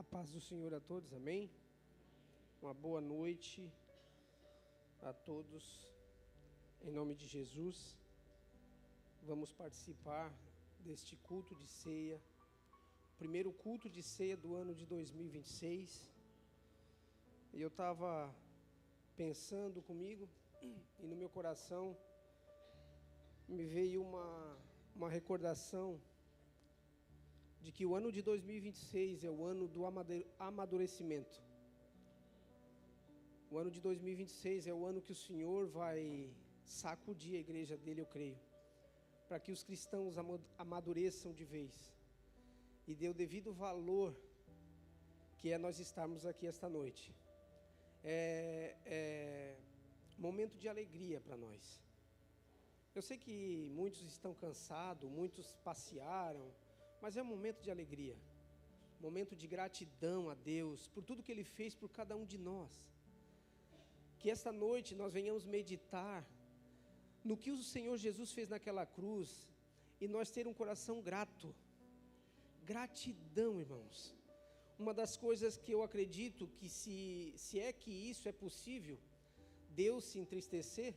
paz do Senhor a todos, amém? Uma boa noite a todos, em nome de Jesus. Vamos participar deste culto de ceia, primeiro culto de ceia do ano de 2026. E eu estava pensando comigo, e no meu coração me veio uma recordação de que o ano de 2026 é o ano do amadurecimento. O ano de 2026 é o ano que o Senhor vai sacudir a igreja dele, eu creio, para que os cristãos amadureçam de vez e dê o devido valor que é nós estarmos aqui esta noite. É momento de alegria para nós. Eu sei que muitos estão cansados, muitos passearam, mas é um momento de alegria, momento de gratidão a Deus por tudo que Ele fez por cada um de nós. Que esta noite nós venhamos meditar no que o Senhor Jesus fez naquela cruz e nós ter um coração grato. Gratidão, irmãos. Uma das coisas que eu acredito que se é que isso é possível, Deus se entristecer,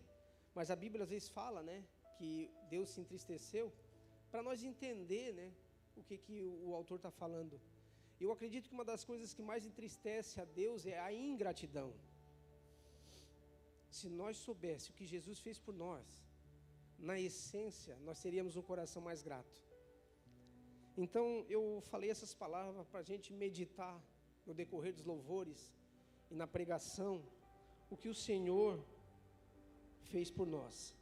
mas a Bíblia às vezes fala, né, que Deus se entristeceu, para nós entender, né, o que o autor está falando. Eu acredito que uma das coisas que mais entristece a Deus é a ingratidão. Se nós soubéssemos o que Jesus fez por nós, na essência, nós teríamos um coração mais grato. Então, eu falei essas palavras para a gente meditar no decorrer dos louvores e na pregação, o que o Senhor fez por nós.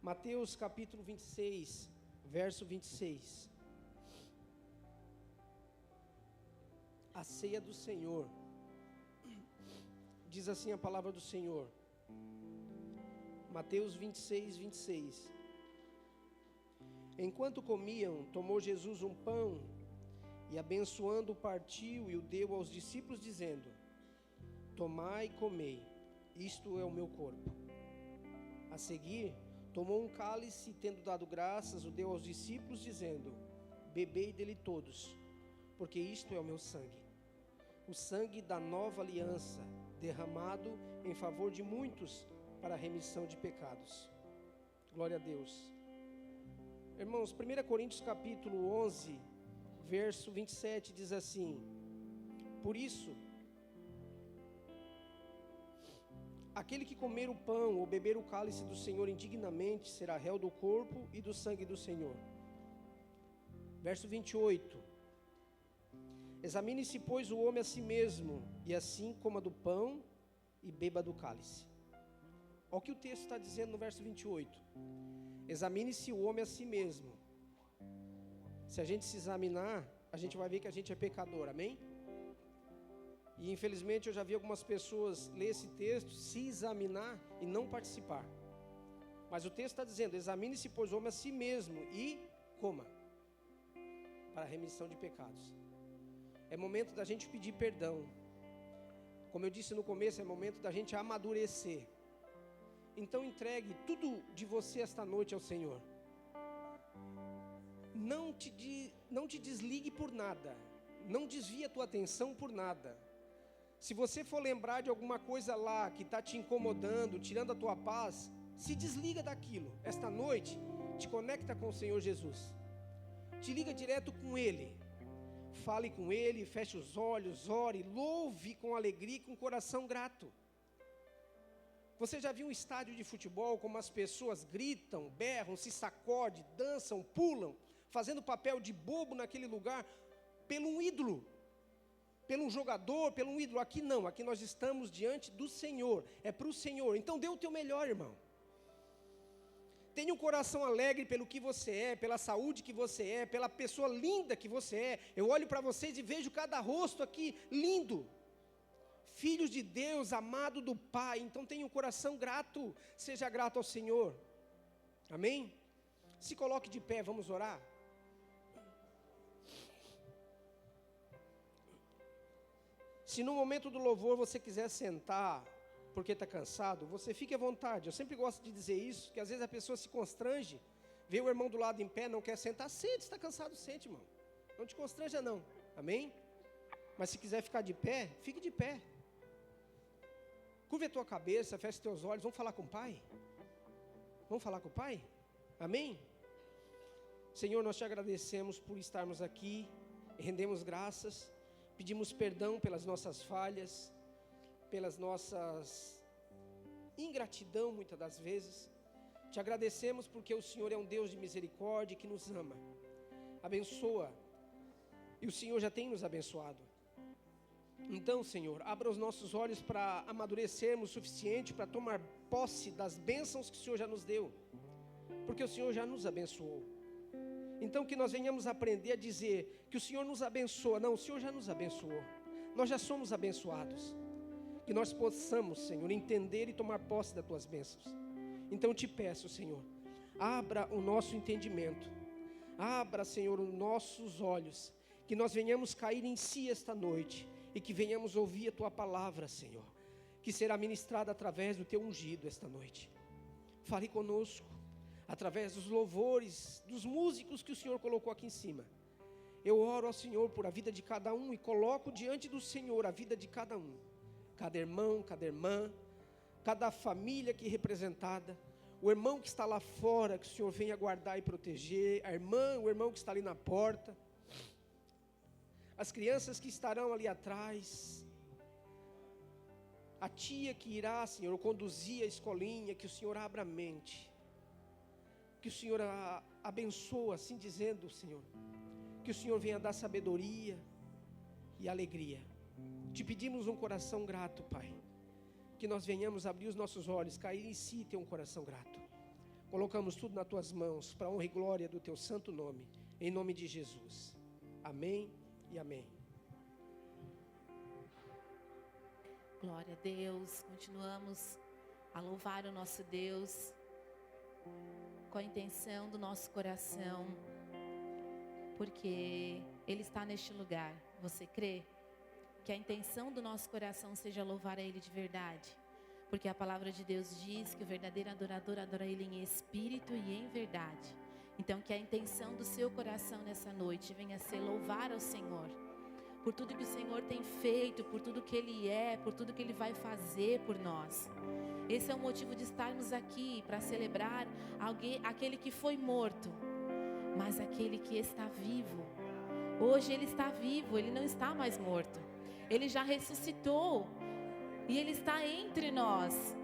Mateus capítulo 26, verso 26. A ceia do Senhor. Diz assim a palavra do Senhor. Mateus 26, 26. Enquanto comiam, tomou Jesus um pão e, abençoando, partiu e o deu aos discípulos, dizendo: tomai e comei, isto é o meu corpo. A seguir, tomou um cálice e, tendo dado graças, o deu aos discípulos, dizendo: bebei dele todos, porque isto é o meu sangue, o sangue da nova aliança, derramado em favor de muitos para a remissão de pecados. Glória a Deus. Irmãos, 1 Coríntios capítulo 11, verso 27 diz assim: por isso, aquele que comer o pão ou beber o cálice do Senhor indignamente será réu do corpo e do sangue do Senhor. Verso 28. Examine-se, pois, o homem a si mesmo, e assim coma do pão e beba do cálice. Olha o que o texto está dizendo no verso 28. Examine-se o homem a si mesmo. Se a gente se examinar, a gente vai ver que a gente é pecador, amém? E infelizmente eu já vi algumas pessoas ler esse texto, se examinar e não participar. Mas o texto está dizendo: examine-se, pois, o homem a si mesmo e coma, para a remissão de pecados. É momento da gente pedir perdão. Como eu disse no começo, é momento da gente amadurecer. Então entregue tudo de você esta noite ao Senhor. Não te desligue por nada. Não desvie a tua atenção por nada. Se você for lembrar de alguma coisa lá que está te incomodando, tirando a tua paz, se desliga daquilo. Esta noite, te conecta com o Senhor Jesus. Te liga direto com Ele. Fale com Ele, feche os olhos, ore, louve com alegria e com coração grato. Você já viu um estádio de futebol como as pessoas gritam, berram, se sacodem, dançam, pulam, fazendo papel de bobo naquele lugar, pelo um ídolo, pelo um jogador, pelo um ídolo? Aqui não, aqui nós estamos diante do Senhor, é para o Senhor. Então dê o teu melhor, irmão. Tenha um coração alegre pelo que você é, pela saúde que você é, pela pessoa linda que você é. Eu olho para vocês e vejo cada rosto aqui lindo. Filhos de Deus, amado do Pai. Então tenha um coração grato, seja grato ao Senhor. Amém? Se coloque de pé, vamos orar. Se no momento do louvor você quiser sentar, porque está cansado, você fique à vontade. Eu sempre gosto de dizer isso, que às vezes a pessoa se constrange, vê o irmão do lado em pé, não quer sentar, sente, está cansado, sente, irmão. Não te constranja não, amém? Mas se quiser ficar de pé, fique de pé. Curve a tua cabeça, feche os teus olhos, vamos falar com o Pai? Vamos falar com o Pai? Amém? Senhor, nós te agradecemos por estarmos aqui, rendemos graças, pedimos perdão pelas nossas falhas, pelas nossas ingratidão muitas das vezes. Te agradecemos porque o Senhor é um Deus de misericórdia que nos ama, abençoa, e o Senhor já tem nos abençoado. Então, Senhor, abra os nossos olhos para amadurecermos o suficiente para tomar posse das bênçãos que o Senhor já nos deu, porque o Senhor já nos abençoou. Então que nós venhamos aprender a dizer que o Senhor nos abençoa. Não, o Senhor já nos abençoou, nós já somos abençoados. Que nós possamos, Senhor, entender e tomar posse das tuas bênçãos. Então te peço, Senhor, abra o nosso entendimento, abra, Senhor, os nossos olhos, que nós venhamos cair em si esta noite, e que venhamos ouvir a tua palavra, Senhor, que será ministrada através do teu ungido esta noite. Fale conosco, através dos louvores, dos músicos que o Senhor colocou aqui em cima. Eu oro ao Senhor por a vida de cada um, e coloco diante do Senhor a vida de cada um, cada irmão, cada irmã, cada família aqui representada, o irmão que está lá fora, que o Senhor venha guardar e proteger, a irmã, o irmão que está ali na porta, as crianças que estarão ali atrás, a tia que irá, Senhor, conduzir a escolinha, que o Senhor abra a mente, que o Senhor abençoe, assim dizendo, Senhor, que o Senhor venha dar sabedoria e alegria. Te pedimos um coração grato, Pai, que nós venhamos abrir os nossos olhos, cair em si e ter um coração grato. Colocamos tudo nas tuas mãos, para a honra e glória do teu santo nome, em nome de Jesus. Amém e amém. Glória a Deus. Continuamos a louvar o nosso Deus com a intenção do nosso coração, porque Ele está neste lugar. Você crê? Que a intenção do nosso coração seja louvar a Ele de verdade, porque a palavra de Deus diz que o verdadeiro adorador adora Ele em espírito e em verdade. Então que a intenção do seu coração nessa noite venha a ser louvar ao Senhor, por tudo que o Senhor tem feito, por tudo que Ele é, por tudo que Ele vai fazer por nós. Esse é o motivo de estarmos aqui, para celebrar aquele que foi morto, mas aquele que está vivo. Hoje Ele está vivo, Ele não está mais morto. Ele já ressuscitou e Ele está entre nós.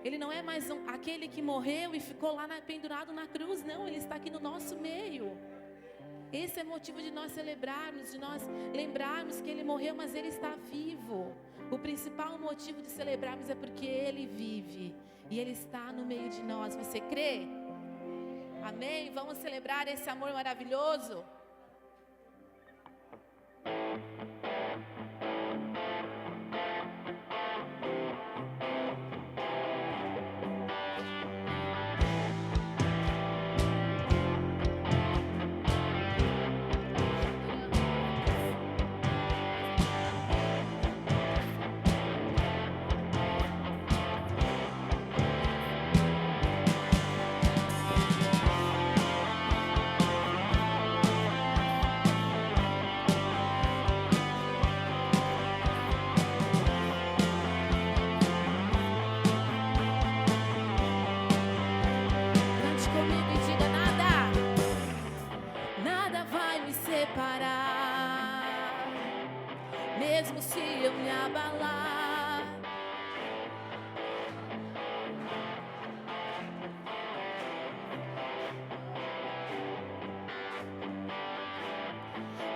Ele não é mais aquele que morreu e ficou lá pendurado na cruz, não, Ele está aqui no nosso meio. Esse é motivo de nós celebrarmos, de nós lembrarmos que Ele morreu, mas Ele está vivo. O principal motivo de celebrarmos é porque Ele vive e Ele está no meio de nós. Você crê? Amém? Vamos celebrar esse amor maravilhoso? Mesmo se eu me abalar,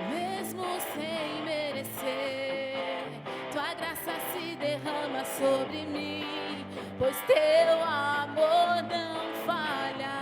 mesmo sem merecer, tua graça se derrama sobre mim, pois teu amor não falha.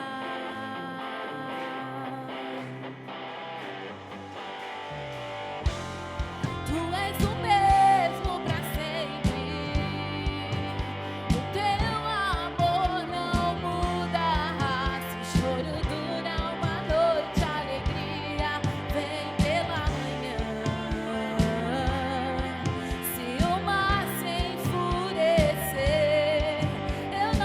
Eu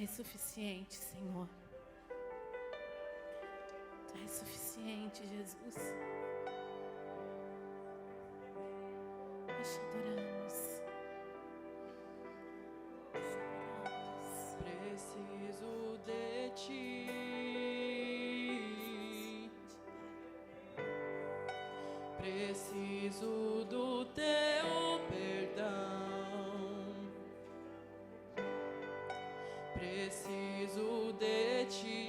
és suficiente, Senhor. Tu és suficiente, Jesus. Nós te adoramos. Preciso de ti. Preciso do teu perdão. Preciso de ti.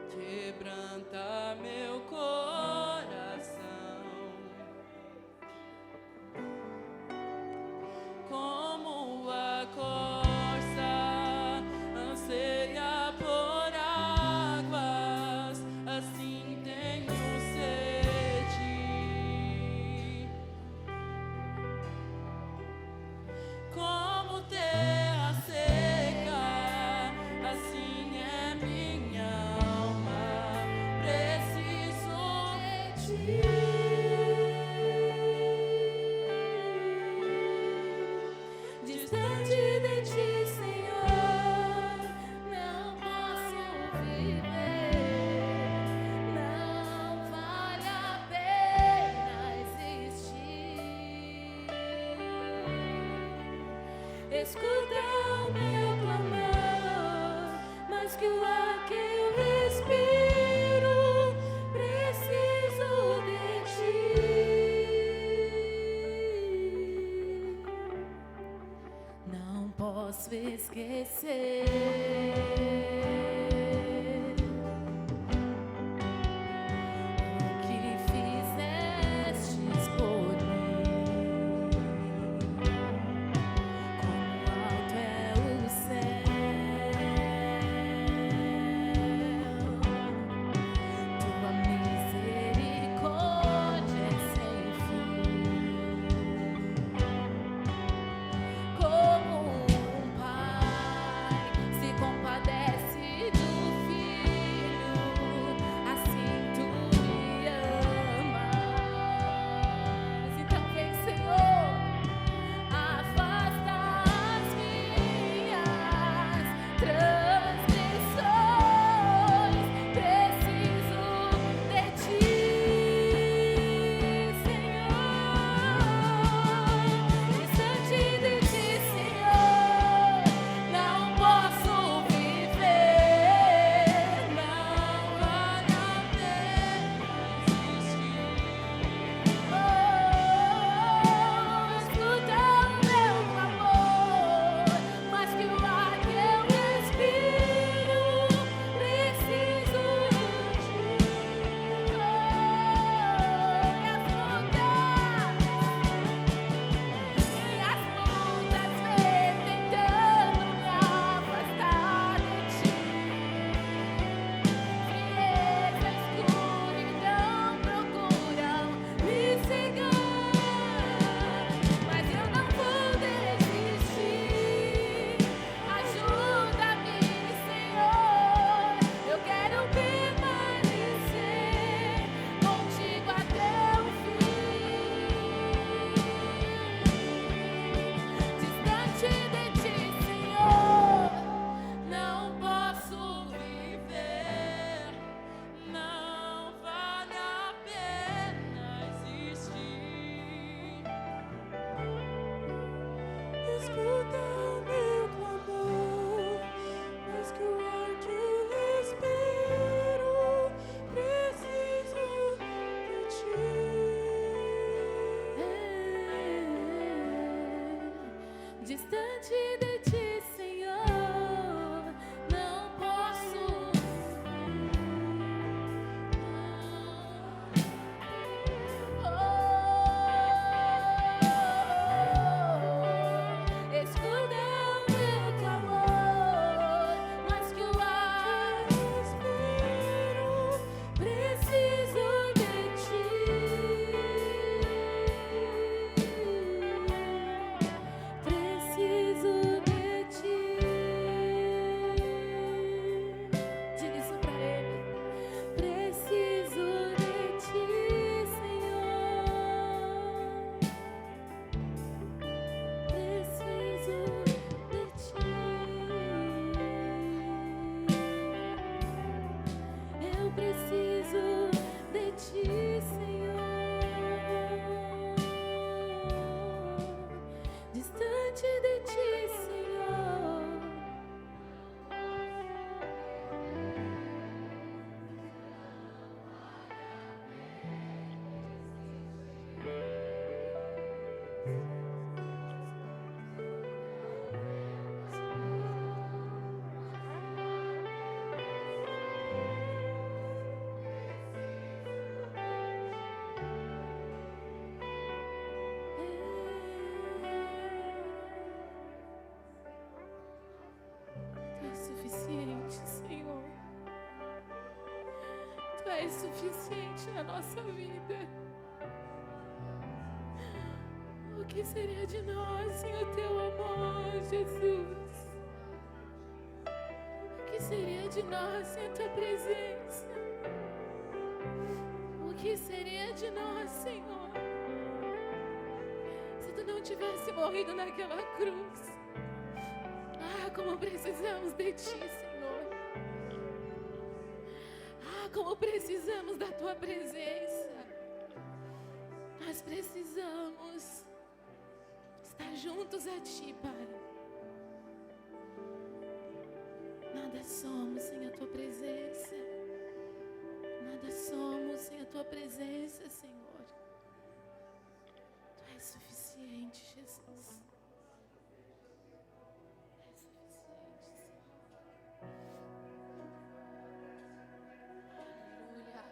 Quebranta meu coração. Como a corça anseia por águas, assim tenho sede. Como terra seca, assim é minha alma. Preciso de ti. Distante de ti, Senhor, não posso viver. Não vale a pena existir. Escuta o meu clamor, mais que o ar que eu respiro. Preciso de ti. Não posso esquecer o que fizestes por mim. Como alto é o céu, tua misericórdia é sem fim. Como um pai se compadece do filho, assim tu me amas. Então vem, Senhor, afasta as minhas transgressões. Preciso de ti, Senhor. Distante de ti, Senhor, não posso viver. Não vale a pena existir. Escuta o meu clamor, mais que o ar que eu respiro. Preciso de ti. E as lutas vêm tentando me afastar de ti. Frieza, escuridão procuram me cegar, mas eu não vou desistir. Ajuda-me, Senhor, eu quero permanecer contigo até o fim. Distante de ti, Senhor, não posso viver. Não vale a pena existir. Escuta o meu clamor, mais que o ar que eu respiro. Preciso de ti. Distante de ti, Senhor, não posso. Escuta o meu clamor, mais que o ar que respiro. Preciso de ti. Preciso de ti. és suficiente na nossa vida. O que seria de nós sem o teu amor, Jesus? O que seria de nós sem a tua presença? O que seria de nós, Senhor, se tu não tivesse morrido naquela cruz? Ah, como precisamos de ti, Senhor. Ah, como precisamos da tua presença. Nós precisamos estar juntos a ti, Pai. Nada somos sem a tua presença. Nada somos sem a tua presença, Senhor. Tu és suficiente, Jesus. Tu és suficiente, Senhor. Aleluia.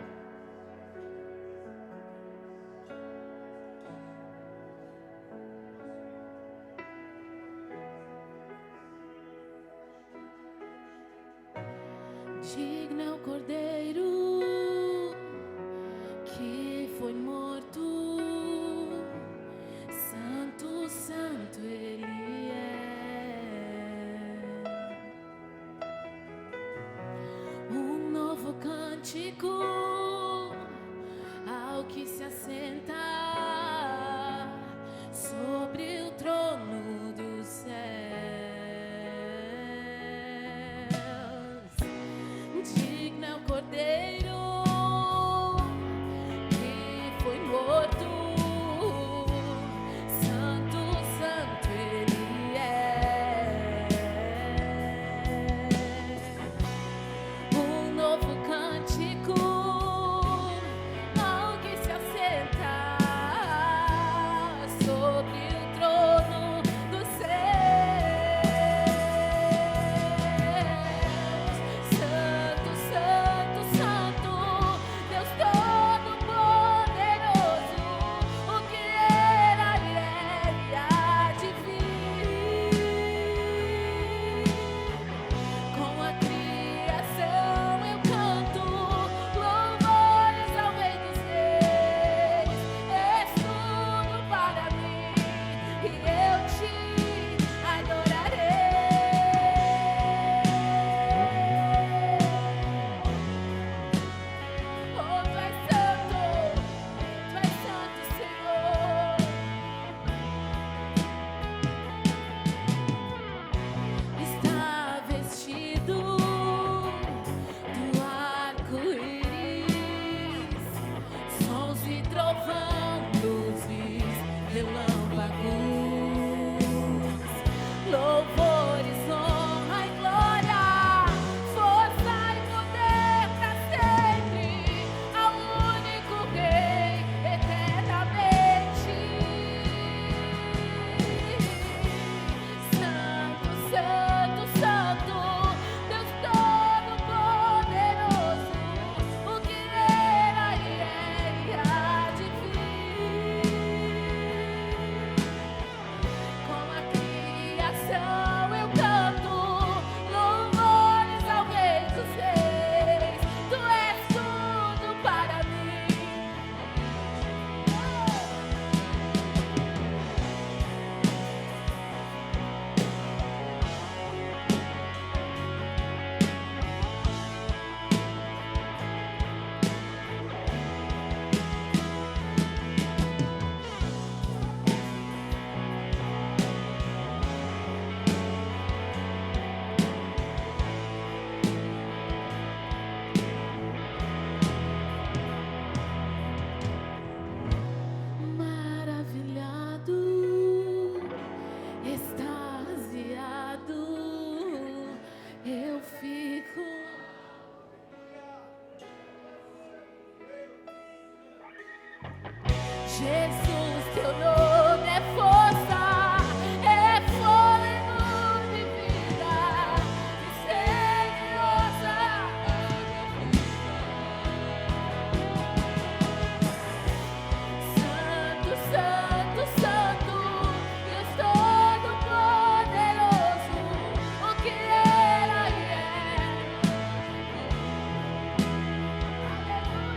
Digno é o Cordeiro que foi morto, santo, santo Ele é. Um novo cântico ao que se assenta sobre o trono dos céus. Digno é o Cordeiro que foi morto, santo, santo Ele é. Um novo cântico ao que se assenta sobre o trono dos céus. Santo, santo, santo, Deus Todo-Poderoso, o que era e é e há de vir. Com a criação eu canto louvores ao Rei dos Reis. És tudo para mim e eu te adorarei. Oh, tu és santo, Senhor. Está vestido do arco-íris, sons e trovão, luzes, relâmpagos, louvores, honra e glória, força e poder pra sempre, ao único Rei eternamente. Santo, santo, santo, Deus Todo-Poderoso, o que era e é e há de vir. Com a criação eu canto louvores ao Rei dos Reis. Tu és tudo para mim. Maravilhado, extasiado, eu fico. Jesus, teu nome é força, é fôlego de vida, misteriosa. Santo, santo, santo, Deus Todo-Poderoso, o que era e é. Aleluia.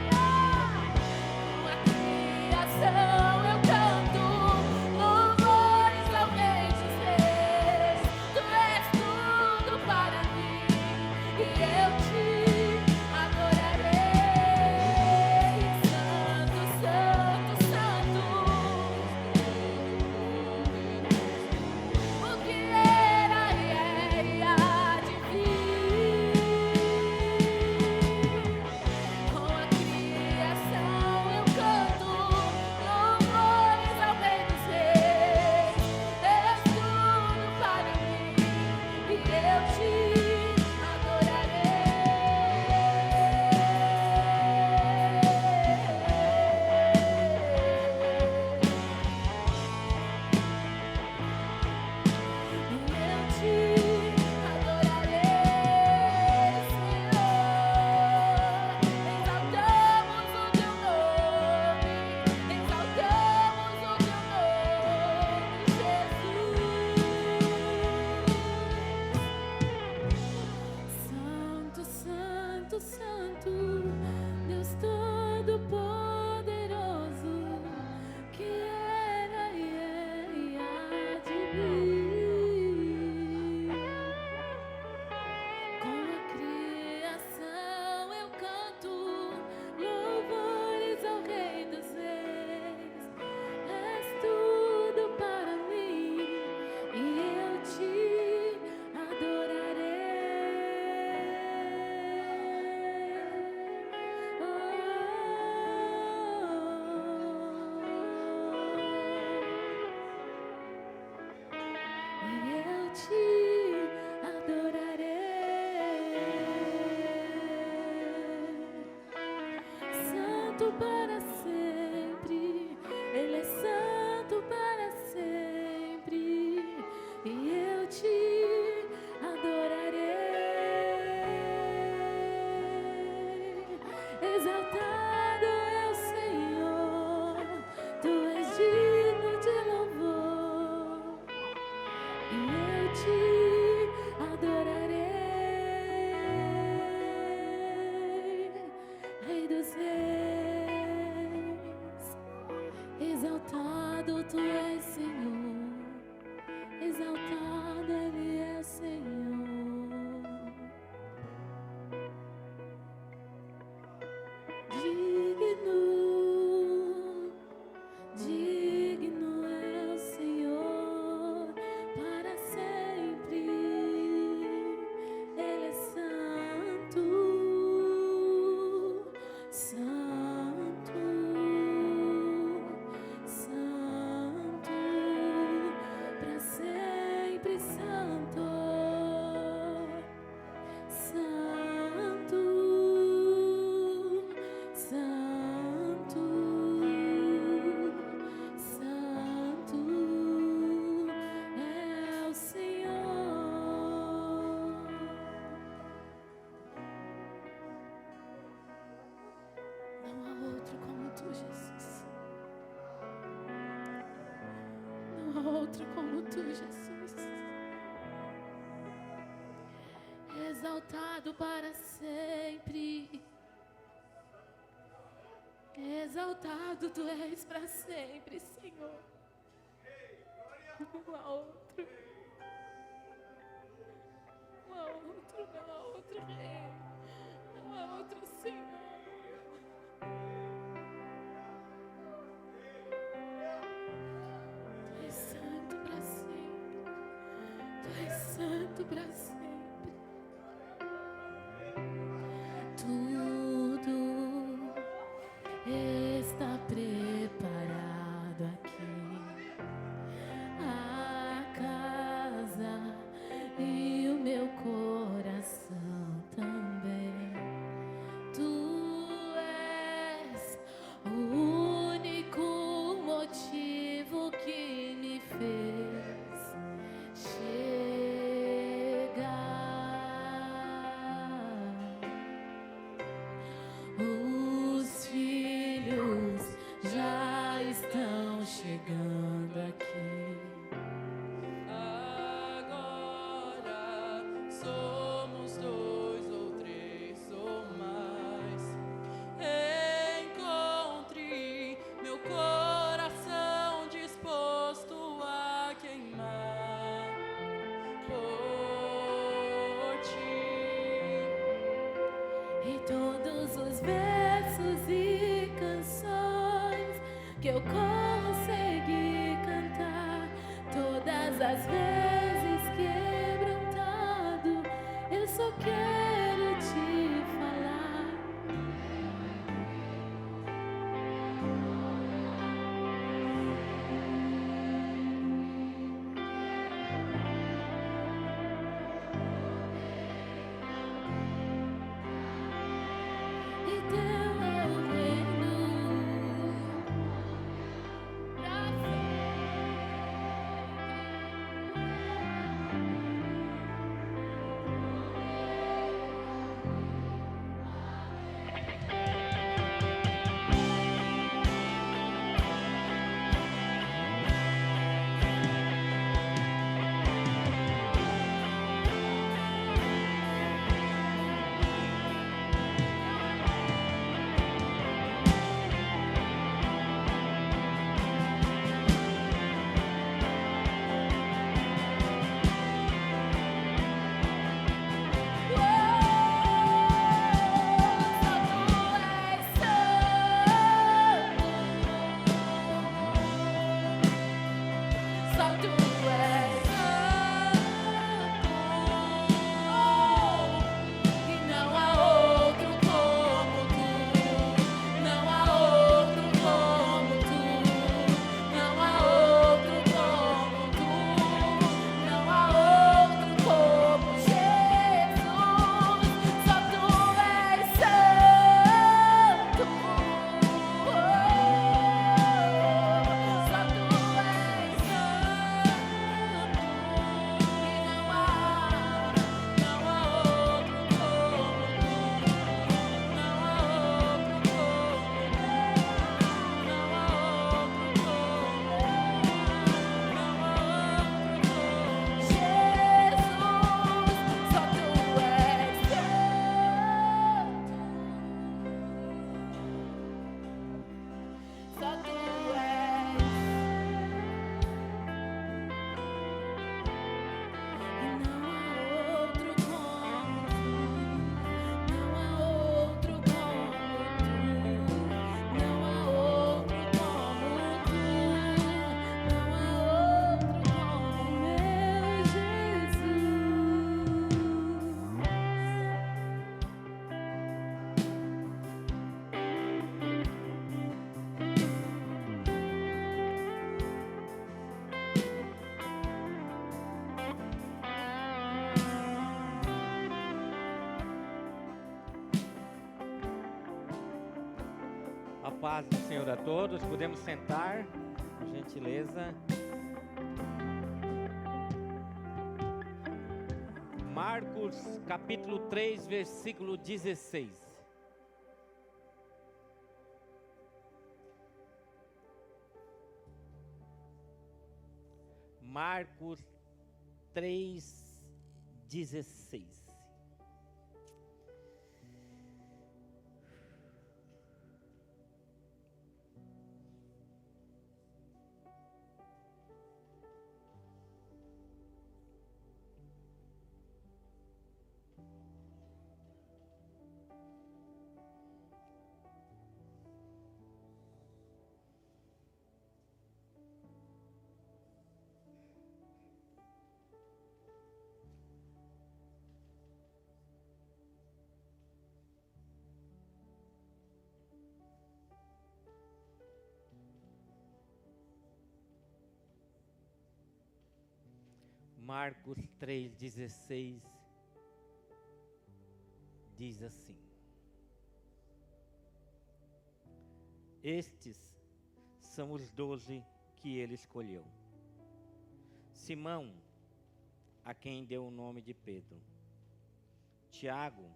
para sempre, Ele é santo para sempre, e eu te adorarei. Exaltado é o Senhor, Tu és digno de louvor, e eu te adorarei. Rei dos reis, exaltado Tu és, Senhor, exaltado Ele é, Senhor. Digno é o Senhor para sempre, Ele é santo, santo, santo, para sempre santo, santo, santo, santo é o Senhor. Não há outro como Tu, Jesus. Não há outro como Tu, Jesus. Exaltado para sempre. Exaltado Tu és para sempre, Senhor. Não há outro. Não há outro, não há outro Rei. Não há outro Senhor. Tu és santo para sempre. Tu és santo para sempre. Tudo está preparado aqui, a casa e o meu coração também. Tu és o único motivo que me fez chegar. Os filhos já estão chegando aqui. Agora somos dois ou três ou mais. Encontre meu coração disposto a queimar por Ti. E todos os versos e canções que eu consegui cantar, todas as vezes quebrantado, eu só quero Te falar. E Teu é o reino pra sempre. paz do Senhor a todos. Podemos sentar, por gentileza. Marcos, capítulo 3, versículo 16. Marcos 3, 16. Marcos 3,16 diz assim: Estes são os 12 que ele escolheu. Simão, a quem deu o nome de Pedro. Tiago,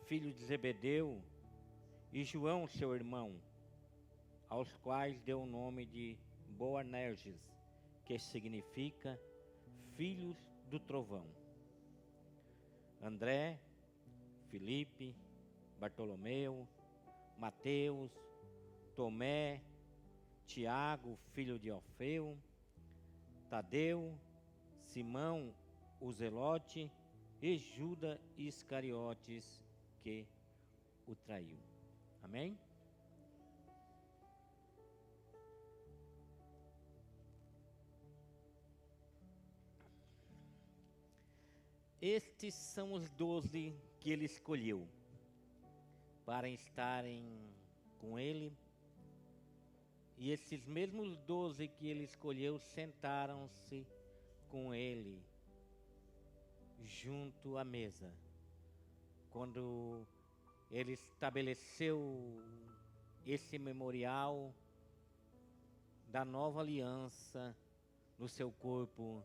filho de Zebedeu, e João, seu irmão, aos quais deu o nome de Boanerges, que significa filhos do trovão. André, Filipe, Bartolomeu, Mateus, Tomé, Tiago, filho de Alfeu, Tadeu, Simão, o Zelote e Judas Iscariotes, que o traiu. Amém? Estes são os 12 que ele escolheu para estarem com ele. E esses mesmos 12 que ele escolheu sentaram-se com ele junto à mesa, quando ele estabeleceu esse memorial da nova aliança no seu corpo,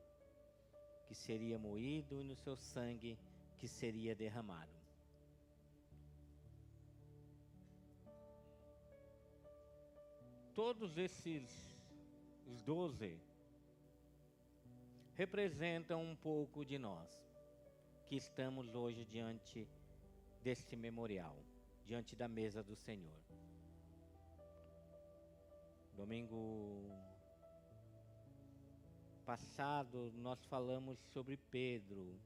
que seria moído, e no seu sangue, que seria derramado. Todos os 12 representam um pouco de nós, que estamos hoje diante deste memorial, diante da mesa do Senhor. Domingo passado nós falamos sobre Pedro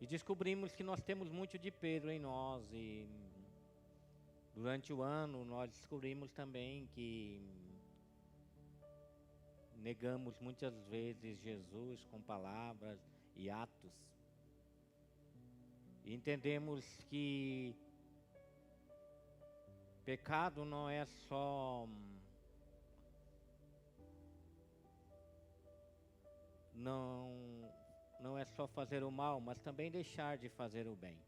e descobrimos que nós temos muito de Pedro em nós, e durante o ano nós descobrimos também que negamos muitas vezes Jesus com palavras e atos, e entendemos que pecado não é só não é só fazer o mal, mas também deixar de fazer o bem.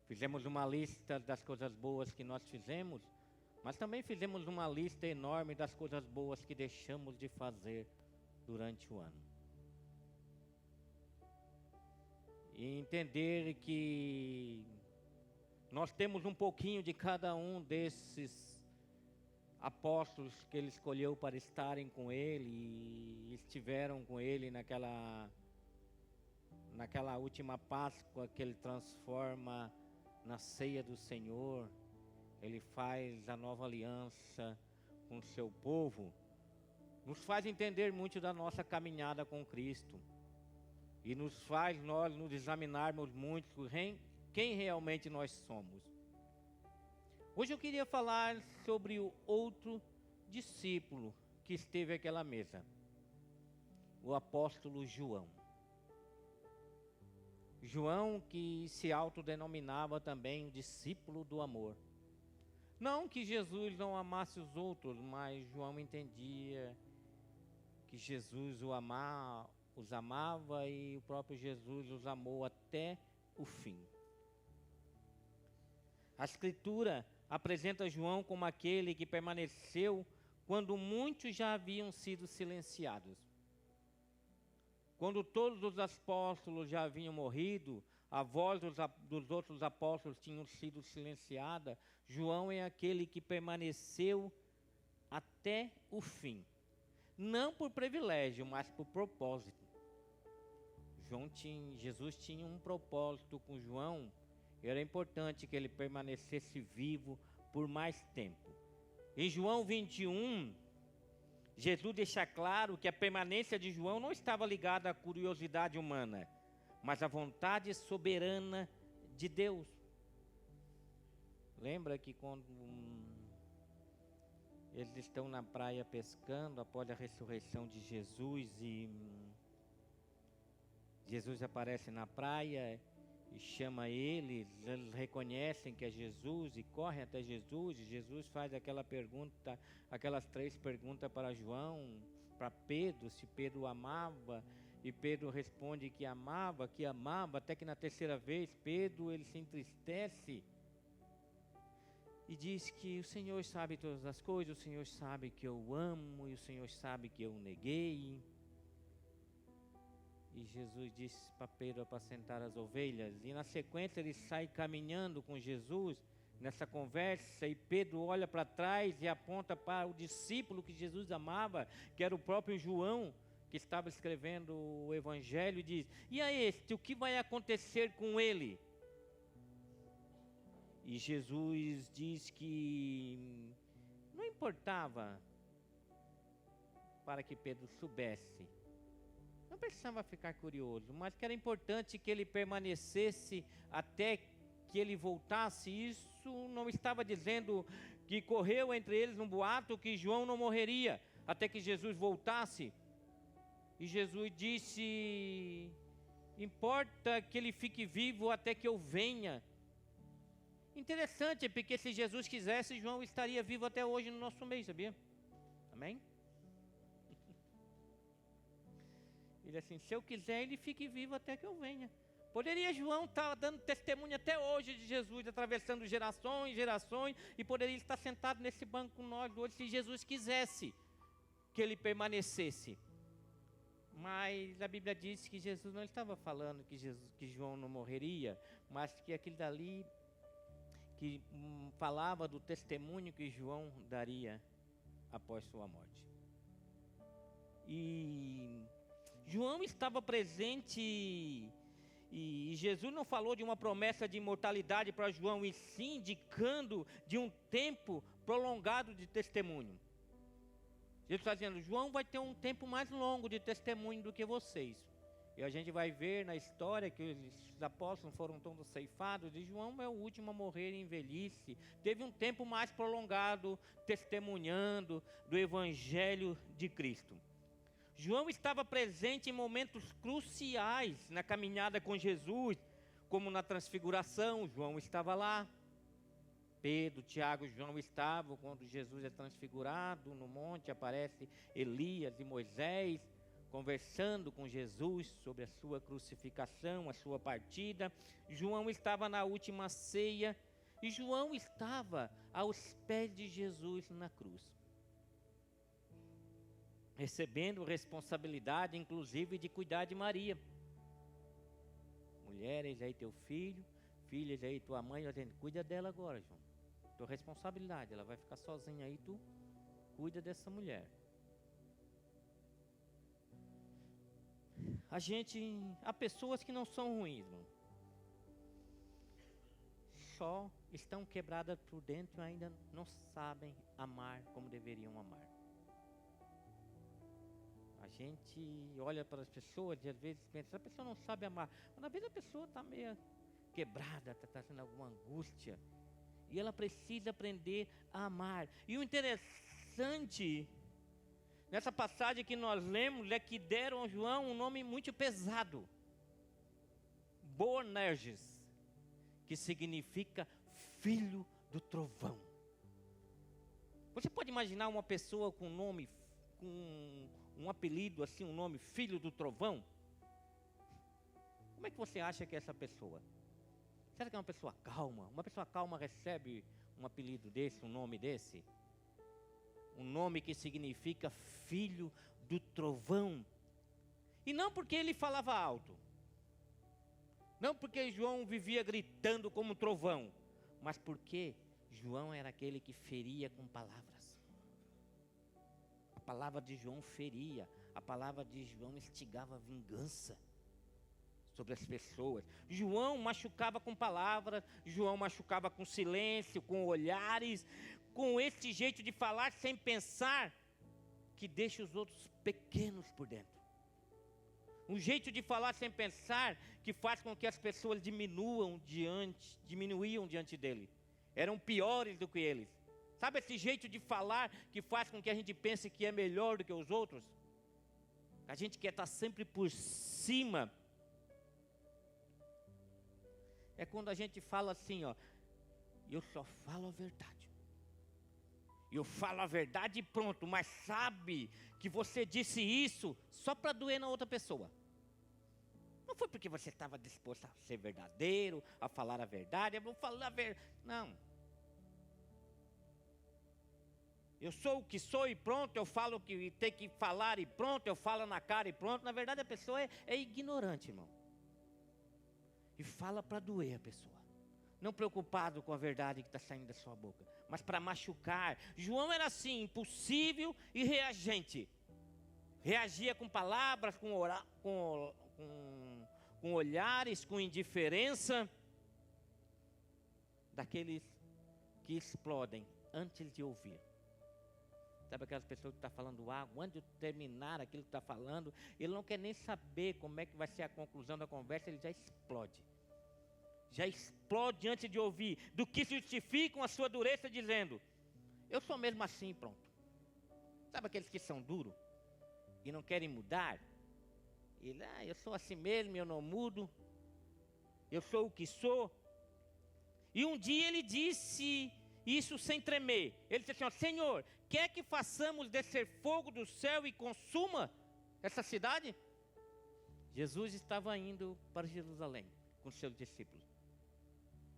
Fizemos uma lista das coisas boas que nós fizemos, mas também fizemos uma lista enorme das coisas boas que deixamos de fazer durante o ano. E entender que nós temos um pouquinho de cada um desses apóstolos que ele escolheu para estarem com ele e estiveram com ele naquela última Páscoa que ele transforma na ceia do Senhor. Ele faz a nova aliança com o seu povo, nos faz entender muito da nossa caminhada com Cristo e nos faz nós nos examinarmos muito quem realmente nós somos. Hoje eu queria falar sobre o outro discípulo que esteve àquela mesa, o apóstolo João. João, que se autodenominava também o discípulo do amor. Não que Jesus não amasse os outros, mas João entendia que Jesus os amava e o próprio Jesus os amou até o fim. A Escritura apresenta João como aquele que permaneceu quando muitos já haviam sido silenciados. Quando todos os apóstolos já haviam morrido, a voz dos outros apóstolos tinham sido silenciada, João é aquele que permaneceu até o fim. Não por privilégio, mas por propósito. Jesus tinha um propósito com João. Era importante que ele permanecesse vivo por mais tempo. Em João 21, Jesus deixa claro que a permanência de João não estava ligada à curiosidade humana, mas à vontade soberana de Deus. Lembra que quando eles estão na praia pescando após a ressurreição de Jesus e Jesus aparece na praia e chama eles reconhecem que é Jesus e correm até Jesus, e Jesus faz aquelas 3 perguntas para João, para Pedro, se Pedro amava, e Pedro responde que amava, até que na terceira vez Pedro ele se entristece e diz que o Senhor sabe todas as coisas, o Senhor sabe que eu amo e o Senhor sabe que eu neguei. E Jesus disse para Pedro apacentar as ovelhas. E na sequência ele sai caminhando com Jesus nessa conversa. E Pedro olha para trás e aponta para o discípulo que Jesus amava, que era o próprio João, que estava escrevendo o Evangelho. E diz: e a este, o que vai acontecer com ele? E Jesus diz que não importava para que Pedro soubesse. Não precisava ficar curioso, mas que era importante que ele permanecesse até que ele voltasse. Isso não estava dizendo que correu entre eles um boato que João não morreria até que Jesus voltasse. E Jesus disse: importa que ele fique vivo até que eu venha. Interessante, porque se Jesus quisesse, João estaria vivo até hoje no nosso meio, sabia? Amém? Ele assim, se eu quiser, ele fique vivo até que eu venha. Poderia João estar dando testemunho até hoje de Jesus, atravessando gerações, e poderia estar sentado nesse banco com nós hoje, se Jesus quisesse que ele permanecesse. Mas a Bíblia diz que Jesus não estava falando que João não morreria, mas que aquilo dali que falava do testemunho que João daria após sua morte. E João estava presente e Jesus não falou de uma promessa de imortalidade para João, e sim indicando de um tempo prolongado de testemunho. Jesus está dizendo, João vai ter um tempo mais longo de testemunho do que vocês. E a gente vai ver na história que os apóstolos foram todos ceifados, e João é o último a morrer em velhice. Teve um tempo mais prolongado testemunhando do Evangelho de Cristo. João estava presente em momentos cruciais na caminhada com Jesus, como na transfiguração. João estava lá. Pedro, Tiago e João estavam quando Jesus é transfigurado no monte. Aparece Elias e Moisés conversando com Jesus sobre a sua crucificação, a sua partida. João estava na última ceia e João estava aos pés de Jesus na cruz, recebendo responsabilidade, inclusive, de cuidar de Maria. Mulheres, aí teu filho, filhas, aí tua mãe, cuida dela agora, João. Tua responsabilidade, ela vai ficar sozinha aí, tu cuida dessa mulher. Há pessoas que não são ruins, irmão. Só estão quebradas por dentro e ainda não sabem amar como deveriam amar. A gente olha para as pessoas e às vezes pensa, a pessoa não sabe amar. Mas às vezes a pessoa está meio quebrada, está trazendo alguma angústia. E ela precisa aprender a amar. E o interessante nessa passagem que nós lemos é que deram a João um nome muito pesado. Boanerges, que significa filho do trovão. Você pode imaginar uma pessoa com um nome, com um apelido assim, um nome, filho do trovão? Como é que você acha que é essa pessoa? Será que é uma pessoa calma? Uma pessoa calma recebe um apelido desse, um nome desse? Um nome que significa filho do trovão. E não porque ele falava alto, não porque João vivia gritando como um trovão, mas porque João era aquele que feria com palavras. A palavra de João feria, a palavra de João instigava vingança sobre as pessoas. João machucava com palavras, João machucava com silêncio, com olhares, com esse jeito de falar sem pensar, que deixa os outros pequenos por dentro. Um jeito de falar sem pensar, que faz com que as pessoas diminuíam diante dele. Eram piores do que eles. Sabe esse jeito de falar que faz com que a gente pense que é melhor do que os outros? A gente quer estar sempre por cima. É quando a gente fala assim, ó, eu só falo a verdade. Eu falo a verdade e pronto, mas sabe que você disse isso só para doer na outra pessoa. Não foi porque você estava disposto a ser verdadeiro, a falar a verdade, eu vou falar a verdade. Não. Eu sou o que sou e pronto, eu falo o que tem que falar e pronto, eu falo na cara e pronto. Na verdade a pessoa é ignorante, irmão. E fala para doer a pessoa. Não preocupado com a verdade que está saindo da sua boca, mas para machucar. João era assim, impulsivo e reagente. Reagia com palavras, com olhares, com indiferença. Daqueles que explodem antes de ouvir. Sabe aquelas pessoas que estão falando algo, antes de terminar aquilo que está falando, ele não quer nem saber como é que vai ser a conclusão da conversa, ele já explode. Já explode antes de ouvir, do que justificam a sua dureza dizendo, eu sou mesmo assim, pronto. Sabe aqueles que são duros e não querem mudar? Ele, eu sou assim mesmo, eu não mudo, eu sou o que sou. E um dia ele disse isso sem tremer, ele disse assim, ó, Senhor, quer que façamos descer fogo do céu e consuma essa cidade? Jesus estava indo para Jerusalém com seus discípulos.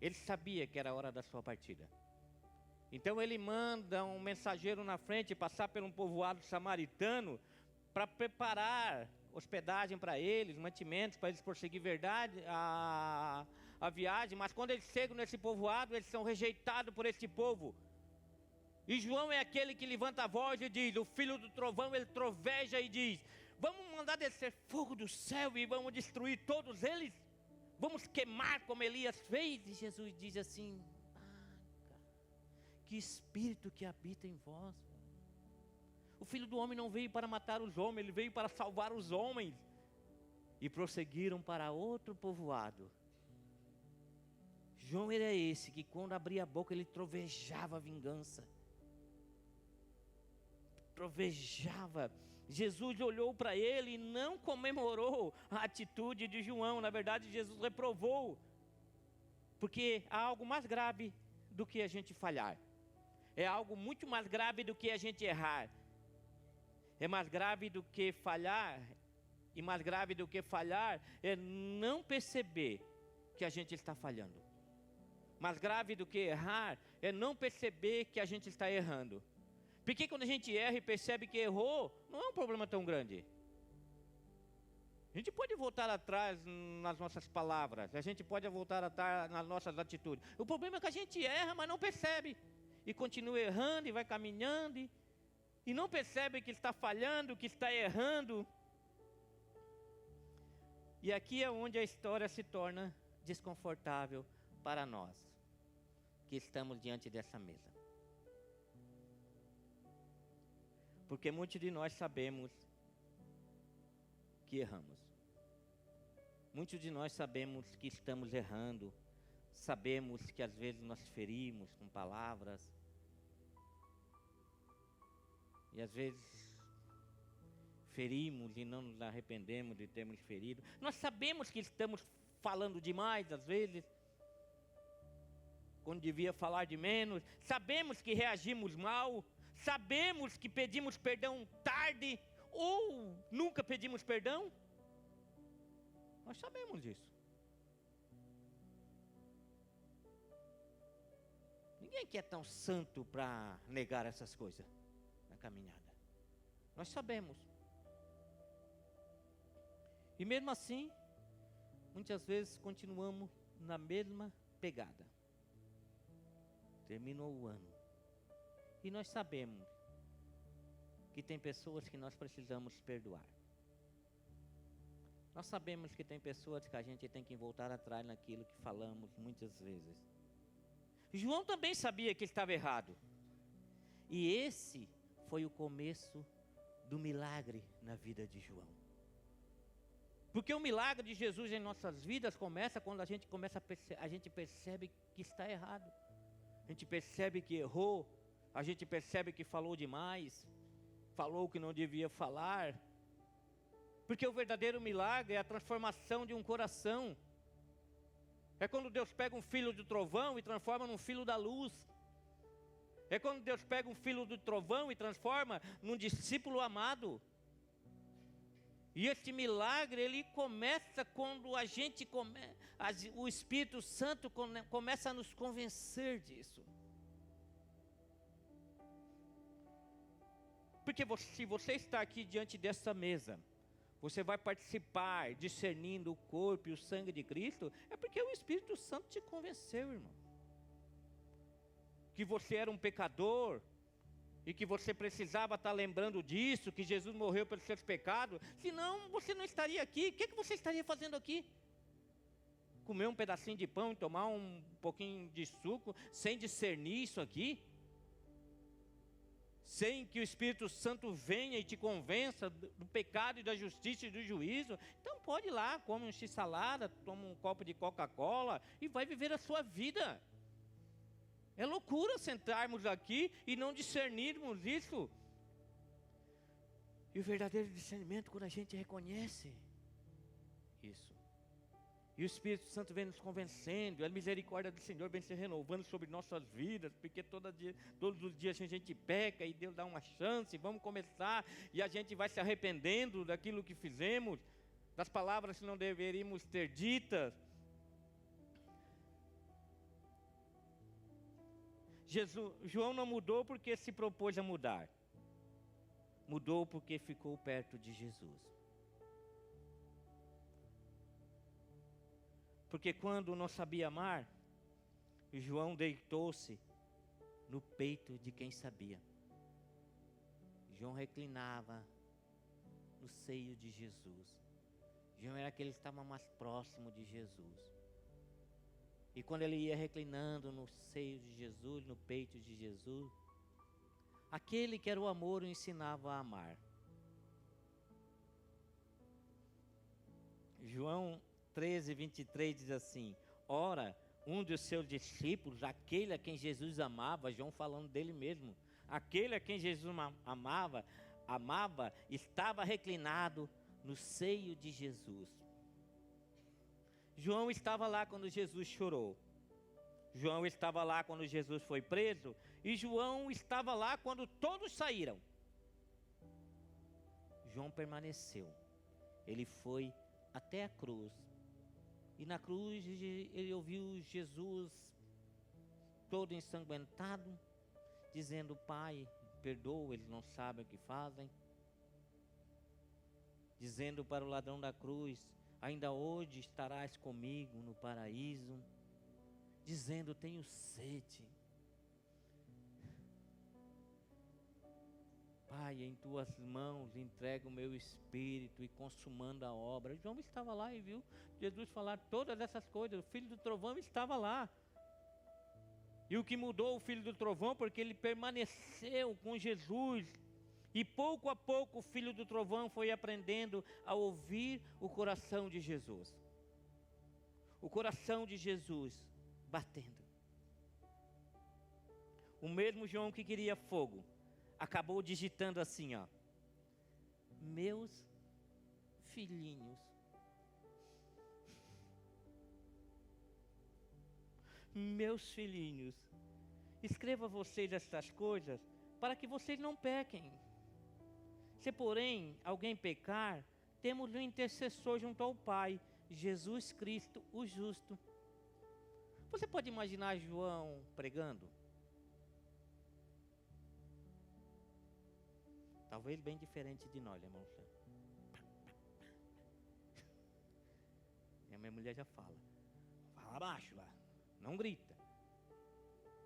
Ele sabia que era a hora da sua partida. Então ele manda um mensageiro na frente passar por um povoado samaritano para preparar hospedagem para eles, mantimentos para eles prosseguir a viagem. Mas quando eles chegam nesse povoado, eles são rejeitados por esse povo. E João é aquele que levanta a voz e diz, o filho do trovão, ele troveja e diz, vamos mandar descer fogo do céu e vamos destruir todos eles? Vamos queimar como Elias fez? E Jesus diz assim, que espírito que habita em vós. O Filho do Homem não veio para matar os homens, ele veio para salvar os homens. E prosseguiram para outro povoado. João era esse que quando abria a boca ele trovejava vingança. Trovejava. Jesus olhou para ele e não comemorou a atitude de João. Na verdade, Jesus reprovou. Porque há algo mais grave do que a gente falhar. É algo muito mais grave do que a gente errar. É mais grave do que falhar. E mais grave do que falhar é não perceber que a gente está falhando. Mais grave do que errar é não perceber que a gente está errando. Porque quando a gente erra e percebe que errou, não é um problema tão grande. A gente pode voltar atrás nas nossas palavras, a gente pode voltar atrás nas nossas atitudes. O problema é que a gente erra, mas não percebe. E continua errando e vai caminhando e não percebe que está falhando, que está errando. E aqui é onde a história se torna desconfortável para nós, que estamos diante dessa mesa. Porque muitos de nós sabemos que erramos. Muitos de nós sabemos que estamos errando. Sabemos que às vezes nós ferimos com palavras. E às vezes ferimos e não nos arrependemos de termos ferido. Nós sabemos que estamos falando demais às vezes, quando devia falar de menos. Sabemos que reagimos mal. Sabemos que pedimos perdão tarde ou nunca pedimos perdão. Nós sabemos disso. Ninguém que é tão santo para negar essas coisas na caminhada. Nós sabemos. E mesmo assim, muitas vezes continuamos na mesma pegada. Terminou o ano. E nós sabemos que tem pessoas que nós precisamos perdoar. Nós sabemos que tem pessoas que a gente tem que voltar atrás naquilo que falamos muitas vezes. João também sabia que estava errado. E esse foi o começo do milagre na vida de João. Porque o milagre de Jesus em nossas vidas começa quando a gente percebe que está errado. A gente percebe que errou. A gente percebe que falou demais. Falou o que não devia falar. Porque o verdadeiro milagre é a transformação de um coração. É quando Deus pega um filho do trovão e transforma num filho da luz. É quando Deus pega um filho do trovão e transforma num discípulo amado. E este milagre, ele começa quando a gente o Espírito Santo começa a nos convencer disso. Porque se você está aqui diante dessa mesa, você vai participar discernindo o corpo e o sangue de Cristo, é porque o Espírito Santo te convenceu, irmão. Que você era um pecador, e que você precisava estar lembrando disso, que Jesus morreu pelos seus pecados, senão você não estaria aqui. O que você estaria fazendo aqui? Comer um pedacinho de pão e tomar um pouquinho de suco, sem discernir isso aqui? Sem que o Espírito Santo venha e te convença do pecado e da justiça e do juízo? Então pode ir lá, come um x-salada, toma um copo de Coca-Cola e vai viver a sua vida. É loucura sentarmos aqui e não discernirmos isso. E o verdadeiro discernimento quando a gente reconhece isso. E o Espírito Santo vem nos convencendo, a misericórdia do Senhor vem se renovando sobre nossas vidas, porque todos os dias a gente peca e Deus dá uma chance, vamos começar, e a gente vai se arrependendo daquilo que fizemos, das palavras que não deveríamos ter ditas. João não mudou porque se propôs a mudar. Mudou porque ficou perto de Jesus. Porque quando não sabia amar, João deitou-se no peito de quem sabia. João reclinava no seio de Jesus. João era aquele que estava mais próximo de Jesus. E quando ele ia reclinando no seio de Jesus, no peito de Jesus, aquele que era o amor o ensinava a amar. João 13:23 diz assim: ora, um dos seus discípulos, aquele a quem Jesus amava, João falando dele mesmo, aquele a quem Jesus amava, estava reclinado no seio de Jesus. João estava lá quando Jesus chorou. João estava lá quando Jesus foi preso. E João estava lá quando todos saíram. João permaneceu. Ele foi até a cruz. E na cruz ele ouviu Jesus todo ensanguentado, dizendo: Pai, perdoa, eles não sabem o que fazem. Dizendo para o ladrão da cruz: ainda hoje estarás comigo no paraíso. Dizendo: tenho sede. Pai, em tuas mãos entrego o meu espírito, e consumando a obra. João estava lá e viu Jesus falar todas essas coisas. O filho do trovão estava lá. E o que mudou o filho do trovão? Porque ele permaneceu com Jesus. E pouco a pouco o filho do trovão foi aprendendo a ouvir o coração de Jesus. O coração de Jesus batendo. O mesmo João que queria fogo, acabou digitando assim, ó: meus filhinhos. Meus filhinhos, escreva a vocês estas coisas para que vocês não pequem. Se porém alguém pecar, temos um intercessor junto ao Pai, Jesus Cristo, o justo. Você pode imaginar João pregando? Talvez bem diferente de nós, irmão. E a minha mulher já fala baixo lá, não grita.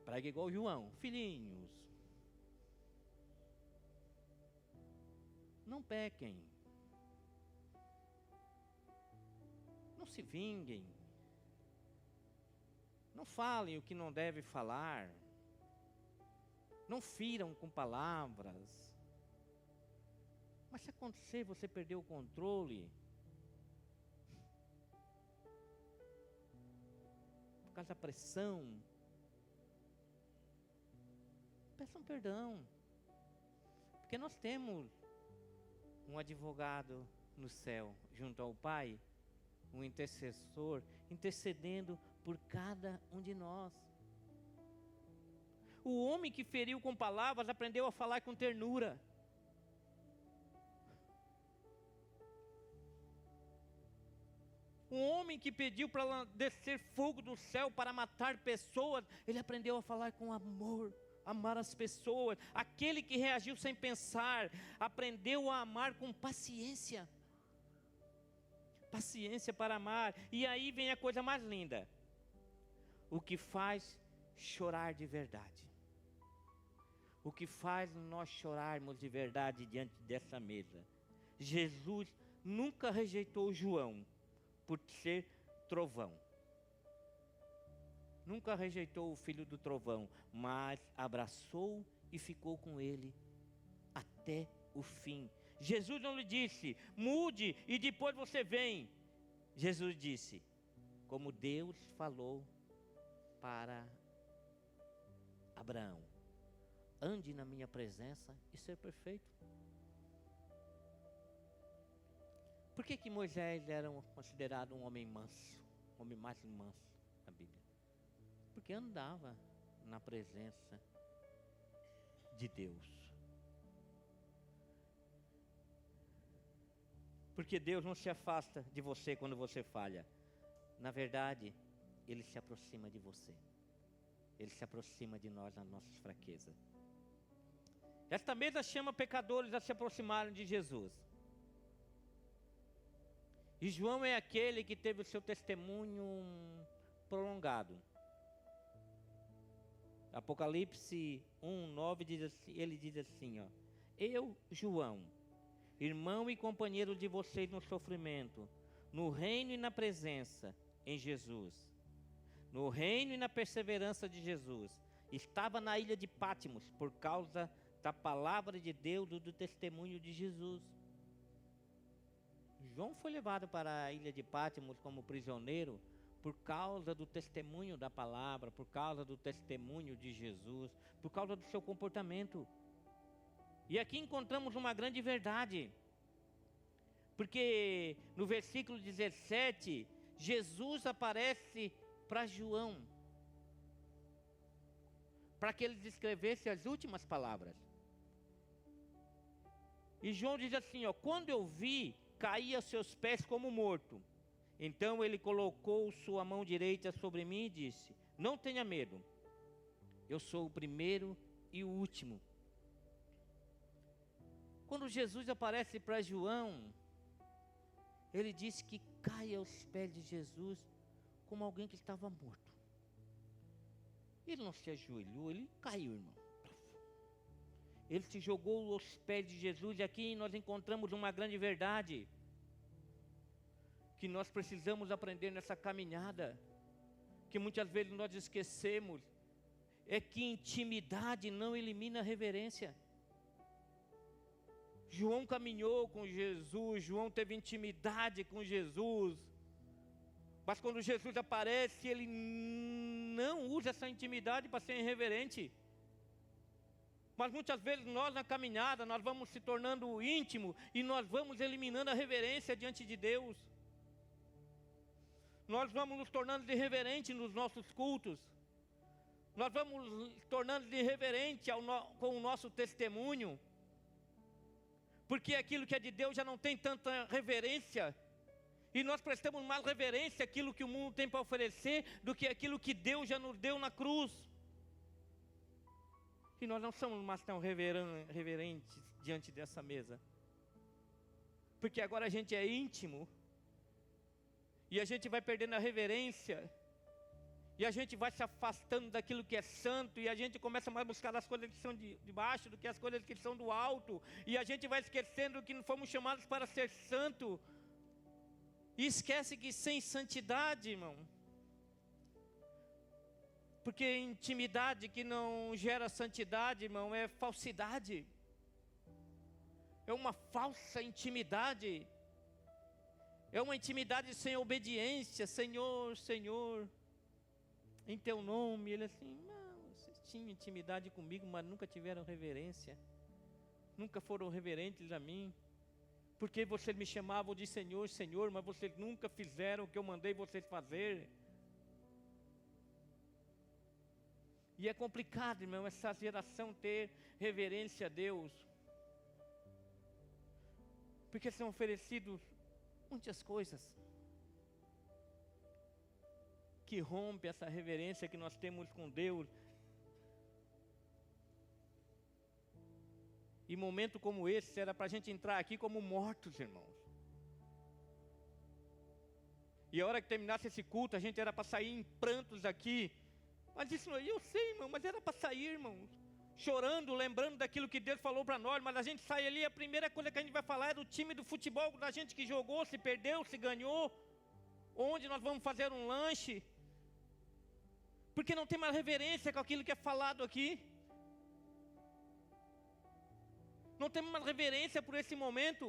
Prega igual o João. Filhinhos, não pequem. Não se vinguem. Não falem o que não deve falar. Não firam com palavras. Mas se acontecer, você perdeu o controle, por causa da pressão, peçam perdão. Porque nós temos um advogado no céu, junto ao Pai, um intercessor, intercedendo por cada um de nós. O homem que feriu com palavras aprendeu a falar com ternura. O homem que pediu para descer fogo do céu para matar pessoas, ele aprendeu a falar com amor, amar as pessoas. Aquele que reagiu sem pensar, aprendeu a amar com paciência. Paciência para amar. E aí vem a coisa mais linda. O que faz chorar de verdade. O que faz nós chorarmos de verdade diante dessa mesa. Jesus nunca rejeitou João por ser trovão. Nunca rejeitou o filho do trovão, mas abraçou e ficou com ele até o fim. Jesus não lhe disse, mude e depois você vem. Jesus disse, como Deus falou para Abraão, ande na minha presença e ser perfeito. Por que Moisés era considerado um homem manso, um homem mais manso na Bíblia? Porque andava na presença de Deus. Porque Deus não se afasta de você quando você falha. Na verdade, Ele se aproxima de você. Ele se aproxima de nós nas nossas fraquezas. Esta mesa chama pecadores a se aproximarem de Jesus. E João é aquele que teve o seu testemunho prolongado. Apocalipse 1:9 diz assim, ele diz assim, ó: eu, João, irmão e companheiro de vocês no sofrimento, no reino e na presença em Jesus, no reino e na perseverança de Jesus, estava na ilha de Patmos por causa da palavra de Deus e do testemunho de Jesus. João foi levado para a ilha de Patmos como prisioneiro por causa do testemunho da palavra, por causa do testemunho de Jesus, por causa do seu comportamento. E aqui encontramos uma grande verdade, porque no versículo 17, Jesus aparece para João, para que ele escrevesse as últimas palavras. E João diz assim, ó: quando eu vi, caí aos seus pés como morto. Então ele colocou sua mão direita sobre mim e disse: não tenha medo, eu sou o primeiro e o último. Quando Jesus aparece para João, ele disse que cai aos pés de Jesus como alguém que estava morto. Ele não se ajoelhou, ele caiu, irmão. Ele se jogou aos pés de Jesus. E aqui nós encontramos uma grande verdade que nós precisamos aprender nessa caminhada, que muitas vezes nós esquecemos, é que intimidade não elimina reverência. João caminhou com Jesus, João teve intimidade com Jesus, mas quando Jesus aparece, ele não usa essa intimidade para ser irreverente. Mas muitas vezes nós na caminhada, nós vamos se tornando íntimo e nós vamos eliminando a reverência diante de Deus. Nós vamos nos tornando irreverentes nos nossos cultos. Nós vamos nos tornando irreverentes com o nosso testemunho. Porque aquilo que é de Deus já não tem tanta reverência. E nós prestamos mais reverência àquilo que o mundo tem para oferecer do que aquilo que Deus já nos deu na cruz. E nós não somos mais tão reverentes diante dessa mesa. Porque agora a gente é íntimo. E a gente vai perdendo a reverência. E a gente vai se afastando daquilo que é santo. E a gente começa mais a buscar as coisas que são de baixo do que as coisas que são do alto. E a gente vai esquecendo que não fomos chamados para ser santo. E esquece que sem santidade, irmão. Porque intimidade que não gera santidade, irmão, é falsidade. É uma falsa intimidade. É uma intimidade sem obediência. Senhor, Senhor, em teu nome. Ele assim, não, vocês tinham intimidade comigo, mas nunca tiveram reverência. Nunca foram reverentes a mim. Porque vocês me chamavam de Senhor, Senhor, mas vocês nunca fizeram o que eu mandei vocês fazer. E é complicado, irmão, essa geração ter reverência a Deus. Porque são oferecidos muitas coisas que rompem essa reverência que nós temos com Deus. E momento como esse era para a gente entrar aqui como mortos, irmãos. E a hora que terminasse esse culto, a gente era para sair em prantos daqui. Mas isso eu sei, irmão, mas era para sair, irmãos, chorando, lembrando daquilo que Deus falou para nós. Mas a gente sai ali, a primeira coisa que a gente vai falar é do time do futebol, da gente que jogou, se perdeu, se ganhou, onde nós vamos fazer um lanche. Porque não tem mais reverência com aquilo que é falado aqui. Não temos mais reverência por esse momento.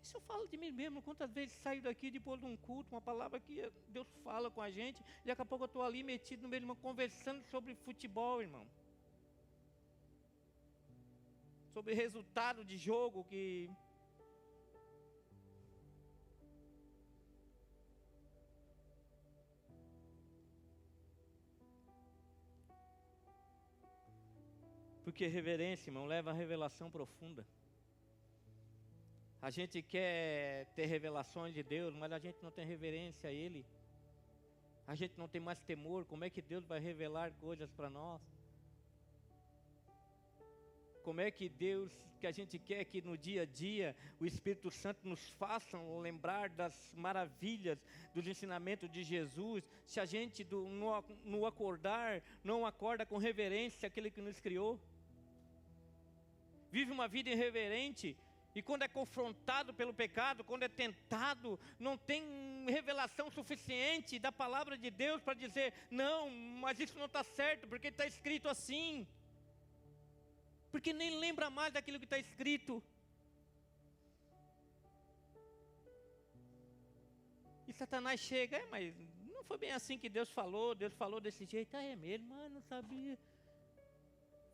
Isso eu falo de mim mesmo. Quantas vezes saio daqui depois de um culto, uma palavra que Deus fala com a gente, e daqui a pouco eu estou ali metido no meio de uma conversando sobre futebol, irmão. Sobre resultado de jogo que... Porque reverência, irmão, leva a revelação profunda. A gente quer ter revelações de Deus, mas a gente não tem reverência a Ele. A gente não tem mais temor. Como é que Deus vai revelar coisas para nós? Como é que Deus, que a gente quer que no dia a dia o Espírito Santo nos faça lembrar das maravilhas, dos ensinamentos de Jesus, se a gente no acordar, não acorda com reverência àquele que nos criou? Vive uma vida irreverente, e quando é confrontado pelo pecado, quando é tentado, não tem revelação suficiente da palavra de Deus para dizer, não, mas isso não está certo, porque está escrito assim. Porque nem lembra mais daquilo que está escrito. E Satanás chega, mas não foi bem assim que Deus falou desse jeito. É mesmo, mas não sabia.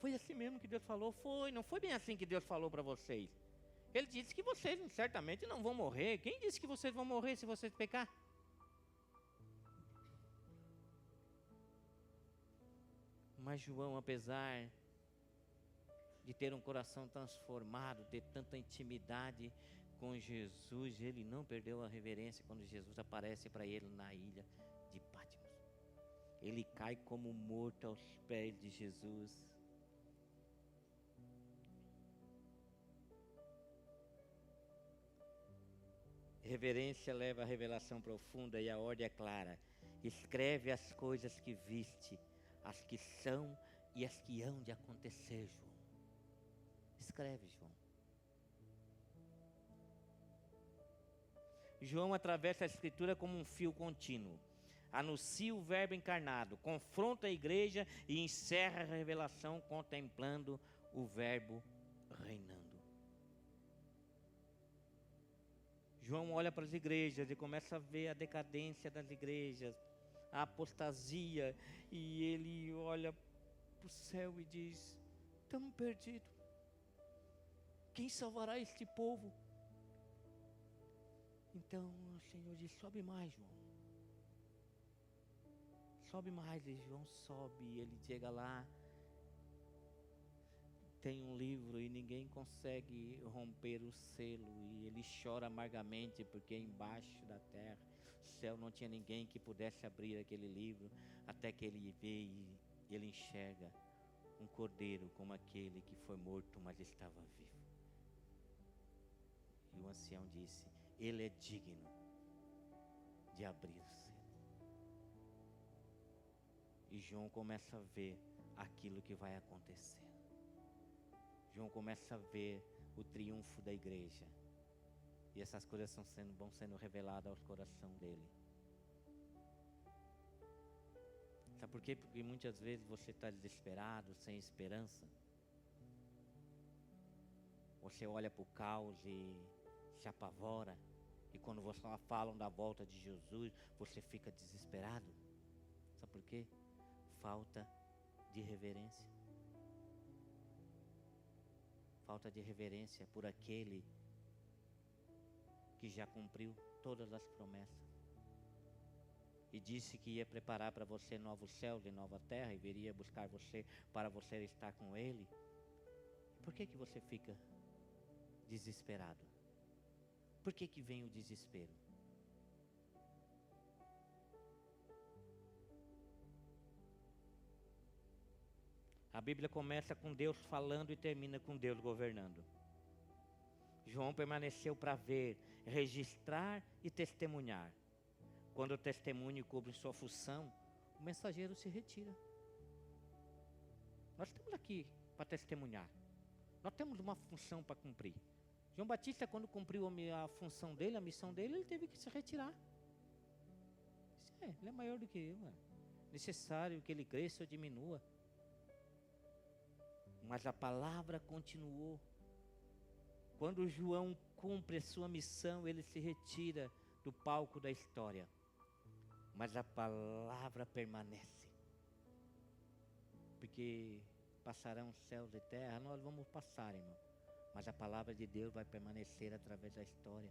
Foi assim mesmo que Deus falou? Não foi bem assim que Deus falou para vocês. Ele disse que vocês certamente não vão morrer. Quem disse que vocês vão morrer se vocês pecar? Mas João, apesar de ter um coração transformado, ter tanta intimidade com Jesus, ele não perdeu a reverência quando Jesus aparece para ele na ilha de Patmos. Ele cai como morto aos pés de Jesus. Reverência leva a revelação profunda e a ordem é clara. Escreve as coisas que viste, as que são e as que hão de acontecer, João. Escreve, João. João atravessa a Escritura como um fio contínuo. Anuncia o Verbo encarnado, confronta a igreja e encerra a revelação contemplando o Verbo reinando. João olha para as igrejas e começa a ver a decadência das igrejas, a apostasia, e ele olha para o céu e diz, estamos perdidos. Quem salvará este povo? Então o Senhor diz, sobe mais, João. Sobe mais, e João sobe, e ele chega lá. Tem um livro e ninguém consegue romper o selo, e ele chora amargamente porque embaixo da terra céu, não tinha ninguém que pudesse abrir aquele livro, até que ele vê e ele enxerga um cordeiro como aquele que foi morto, mas estava vivo. E o ancião disse: ele é digno de abrir o selo. E João começa a ver aquilo que vai acontecer. João começa a ver o triunfo da igreja. E essas coisas vão sendo reveladas ao coração dele. Sabe por quê? Porque muitas vezes você está desesperado, sem esperança. Você olha para o caos e se apavora. E quando você falam da volta de Jesus, você fica desesperado. Sabe por quê? Falta de reverência. Falta de reverência por aquele que já cumpriu todas as promessas. E disse que ia preparar para você novos céus e nova terra, e viria buscar você para você estar com Ele. Por que você fica desesperado? Por que vem o desespero? A Bíblia começa com Deus falando e termina com Deus governando. João permaneceu para ver, registrar e testemunhar. Quando o testemunho cumpre sua função, o mensageiro se retira. Nós estamos aqui para testemunhar. Nós temos uma função para cumprir. João Batista, quando cumpriu a função dele, a missão dele, ele teve que se retirar. Ele é maior do que eu. Necessário que ele cresça ou diminua. Mas a palavra continuou. Quando João cumpre a sua missão, ele se retira do palco da história. Mas a palavra permanece. Porque passarão céus e terra, nós vamos passar, irmão. Mas a palavra de Deus vai permanecer através da história.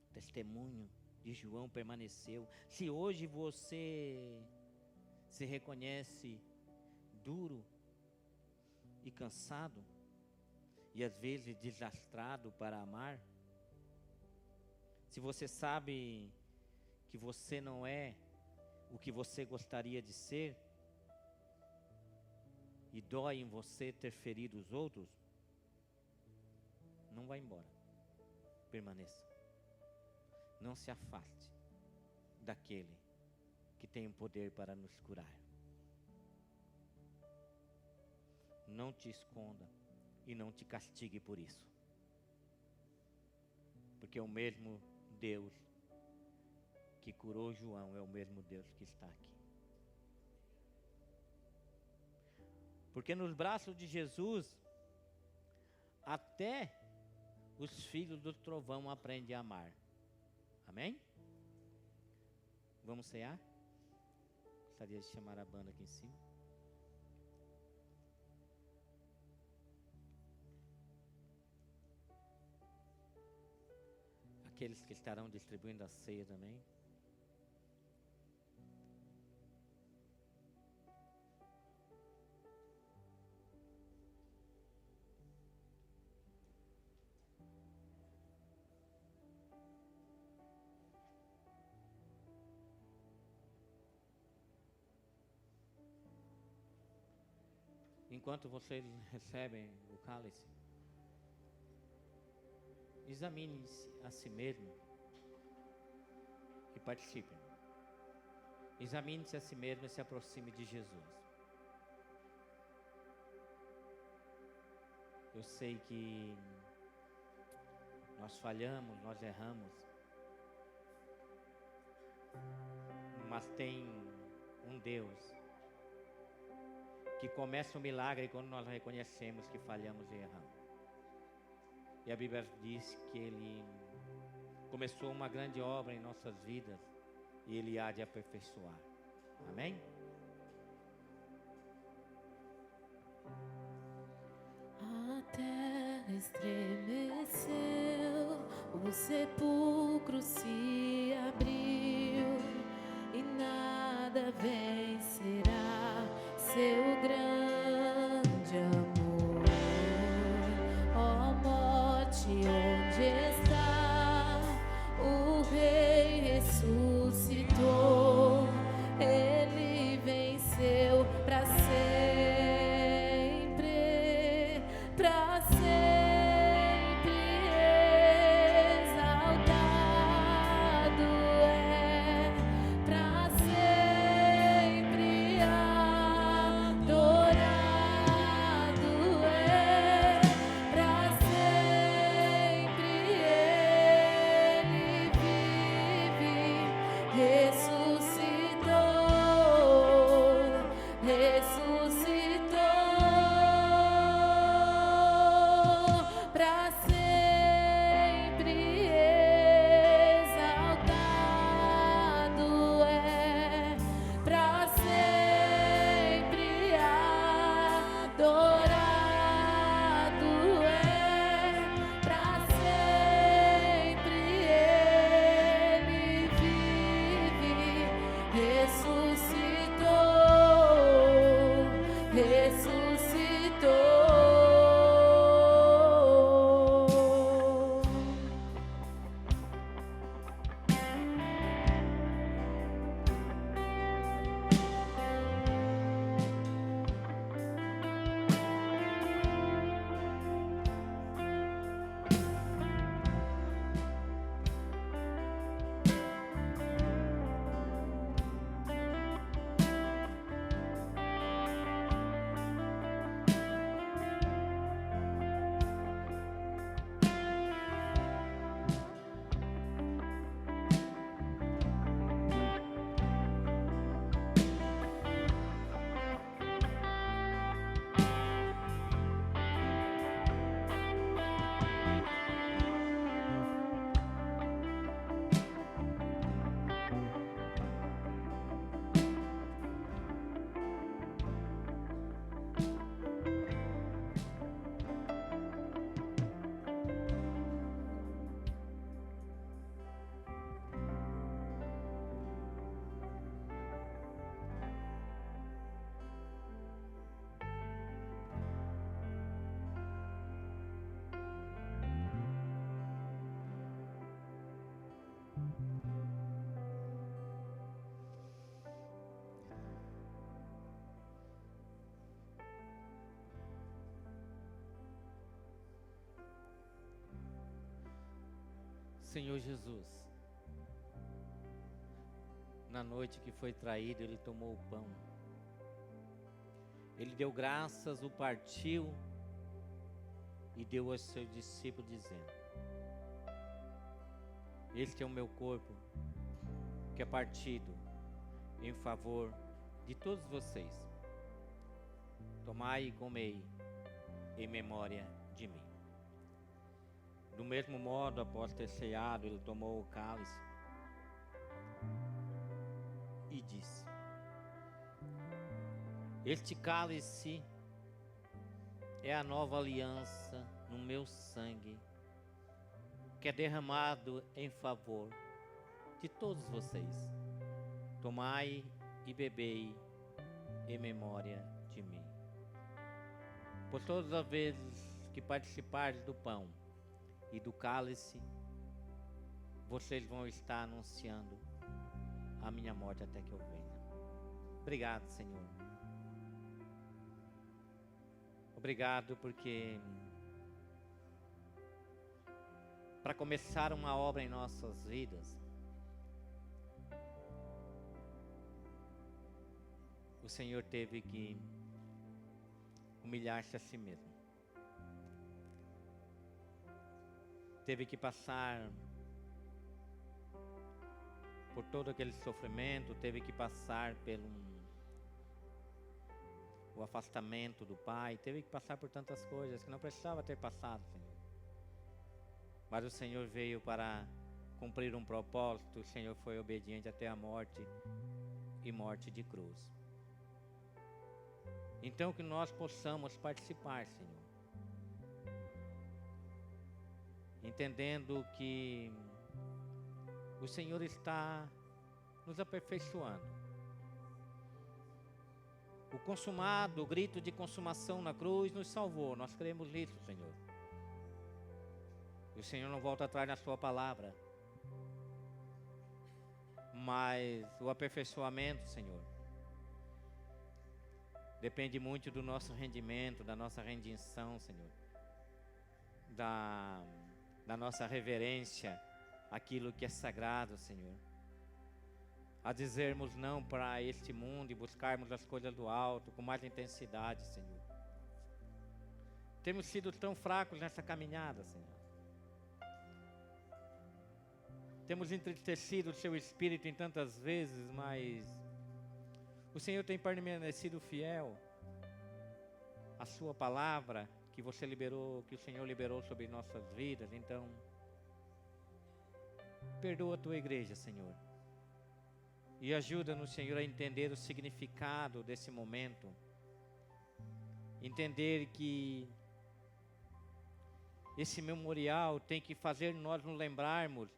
O testemunho de João permaneceu. Se hoje você se reconhece duro e cansado, e às vezes desastrado para amar, se você sabe que você não é o que você gostaria de ser, e dói em você ter ferido os outros, não vá embora. Permaneça. Não se afaste daquele que tem o poder para nos curar. Não te esconda e não te castigue por isso. Porque o mesmo Deus que curou João é o mesmo Deus que está aqui. Porque nos braços de Jesus, até os filhos do trovão aprendem a amar. Amém? Vamos cear? Gostaria de chamar a banda aqui em cima. Aqueles que estarão distribuindo a ceia também. Enquanto vocês recebem o cálice, examine-se a si mesmo e participe. Examine-se a si mesmo e se aproxime de Jesus. Eu sei que nós falhamos, nós erramos, mas tem um Deus que começa o milagre quando nós reconhecemos que falhamos e erramos. E a Bíblia diz que Ele começou uma grande obra em nossas vidas e Ele há de aperfeiçoar. Amém? A terra estremeceu, o sepulcro se abriu e nada vencerá seu grande amor. Ó morte, onde está o Rei sempre adorado é, pra sempre Ele vive, ressuscitou, ressuscitou. Senhor Jesus, na noite que foi traído, Ele tomou o pão. Ele deu graças, o partiu e deu aos seus discípulos, dizendo: este é o meu corpo, que é partido em favor de todos vocês. Tomai e comei em memória de mim. Do mesmo modo, após ter ceado, Ele tomou o cálice e disse: este cálice é a nova aliança no meu sangue, que é derramado em favor de todos vocês. Tomai e bebei em memória de mim. Por todas as vezes que participardes do pão e do cálice, vocês vão estar anunciando a minha morte até que eu venha. Obrigado, Senhor. Obrigado porque para começar uma obra em nossas vidas, o Senhor teve que humilhar-se a si mesmo. Teve que passar por todo aquele sofrimento, teve que passar pelo o afastamento do Pai, teve que passar por tantas coisas que não precisava ter passado, Senhor. Mas o Senhor veio para cumprir um propósito, o Senhor foi obediente até a morte e morte de cruz. Então que nós possamos participar, Senhor, entendendo que o Senhor está nos aperfeiçoando. O consumado, o grito de consumação na cruz nos salvou, nós cremos nisso, Senhor. E o Senhor não volta atrás na sua palavra. Mas o aperfeiçoamento, Senhor, depende muito do nosso rendimento, da nossa rendição, Senhor. Da nossa reverência àquilo que é sagrado, Senhor. A dizermos não para este mundo e buscarmos as coisas do alto com mais intensidade, Senhor. Temos sido tão fracos nessa caminhada, Senhor. Temos entristecido o Seu Espírito em tantas vezes, mas o Senhor tem permanecido fiel à Sua palavra que você liberou, que o Senhor liberou sobre nossas vidas. Então, perdoa a Tua igreja, Senhor. E ajuda-nos, Senhor, a entender o significado desse momento. Entender que esse memorial tem que fazer nós nos lembrarmos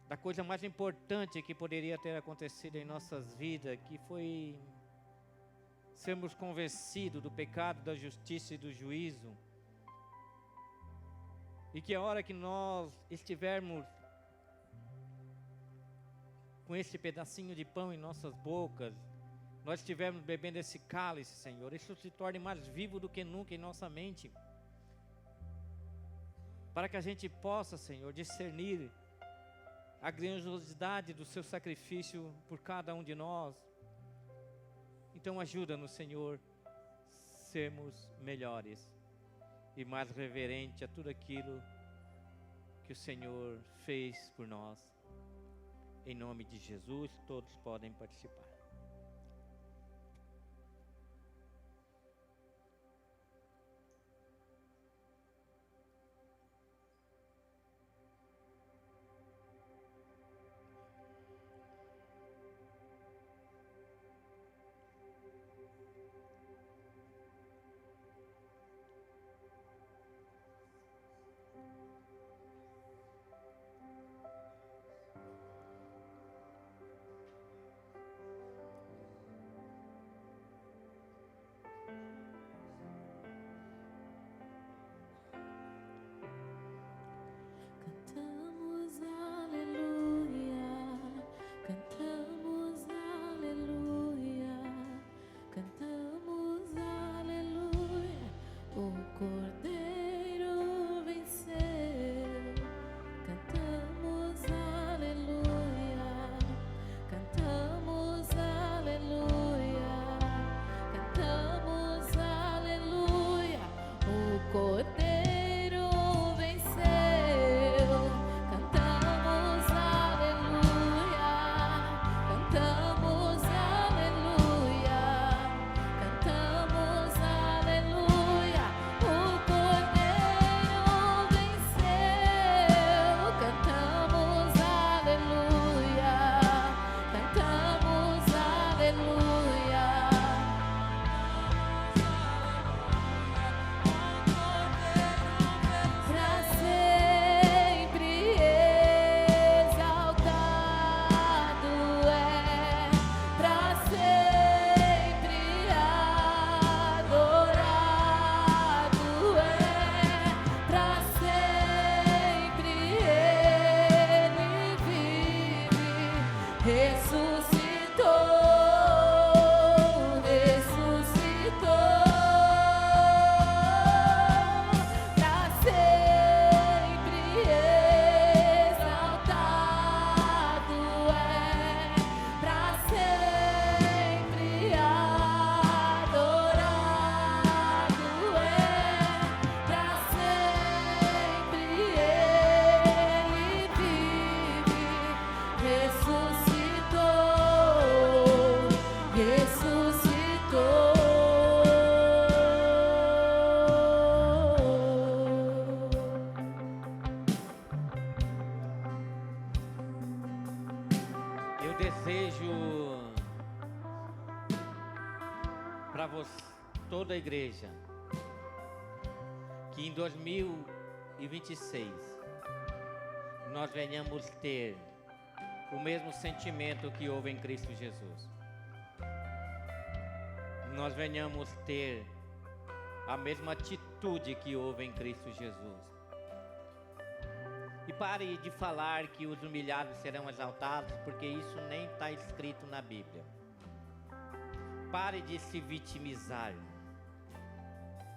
da coisa mais importante que poderia ter acontecido em nossas vidas, que foi sermos convencidos do pecado, da justiça e do juízo. E que a hora que nós estivermos com esse pedacinho de pão em nossas bocas, nós estivermos bebendo esse cálice, Senhor, isso se torne mais vivo do que nunca em nossa mente, para que a gente possa, Senhor, discernir a grandiosidade do seu sacrifício por cada um de nós. Então ajuda-nos, Senhor, sermos melhores e mais reverente a tudo aquilo que o Senhor fez por nós. Em nome de Jesus, todos podem participar. Cantamos aleluia, cantamos aleluia, cantamos aleluia. O Cordeiro venceu. Cantamos aleluia, cantamos aleluia, cantamos aleluia. O Cordeiro toda a igreja, que em 2026 nós venhamos ter o mesmo sentimento que houve em Cristo Jesus. Nós venhamos ter a mesma atitude que houve em Cristo Jesus. E pare de falar que os humilhados serão exaltados, porque isso nem está escrito na Bíblia. Pare de se vitimizar.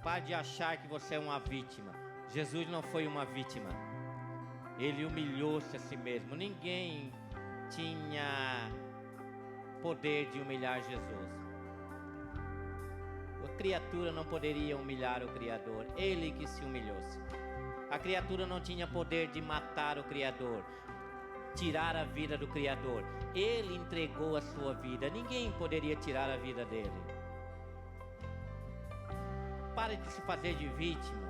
Pare de achar que você é uma vítima. Jesus não foi uma vítima. Ele humilhou-se a si mesmo. Ninguém tinha poder de humilhar Jesus. A criatura não poderia humilhar o Criador. Ele que se humilhou-se. A criatura não tinha poder de matar o Criador, tirar a vida do Criador. Ele entregou a sua vida. Ninguém poderia tirar a vida dele. Pare de se fazer de vítima,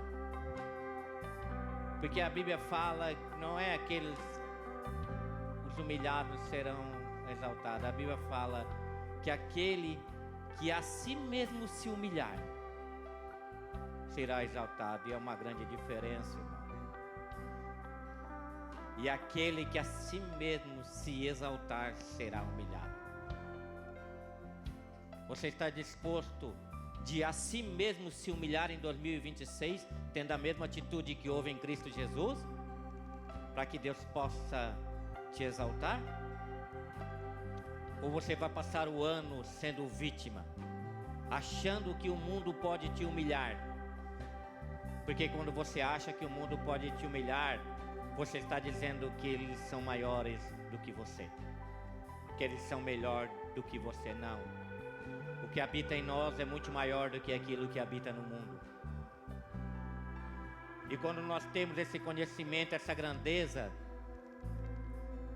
porque a Bíblia fala que não é aqueles, os humilhados serão exaltado. A Bíblia fala que aquele que a si mesmo se humilhar será exaltado. E é uma grande diferença, irmão. E aquele que a si mesmo se exaltar será humilhado. Você está disposto de a si mesmo se humilhar em 2026, tendo a mesma atitude que houve em Cristo Jesus, para que Deus possa te exaltar? Ou você vai passar o ano sendo vítima, achando que o mundo pode te humilhar? Porque quando você acha que o mundo pode te humilhar, você está dizendo que eles são maiores do que você, que eles são melhor do que você. Não. O que habita em nós é muito maior do que aquilo que habita no mundo. E quando nós temos esse conhecimento, essa grandeza,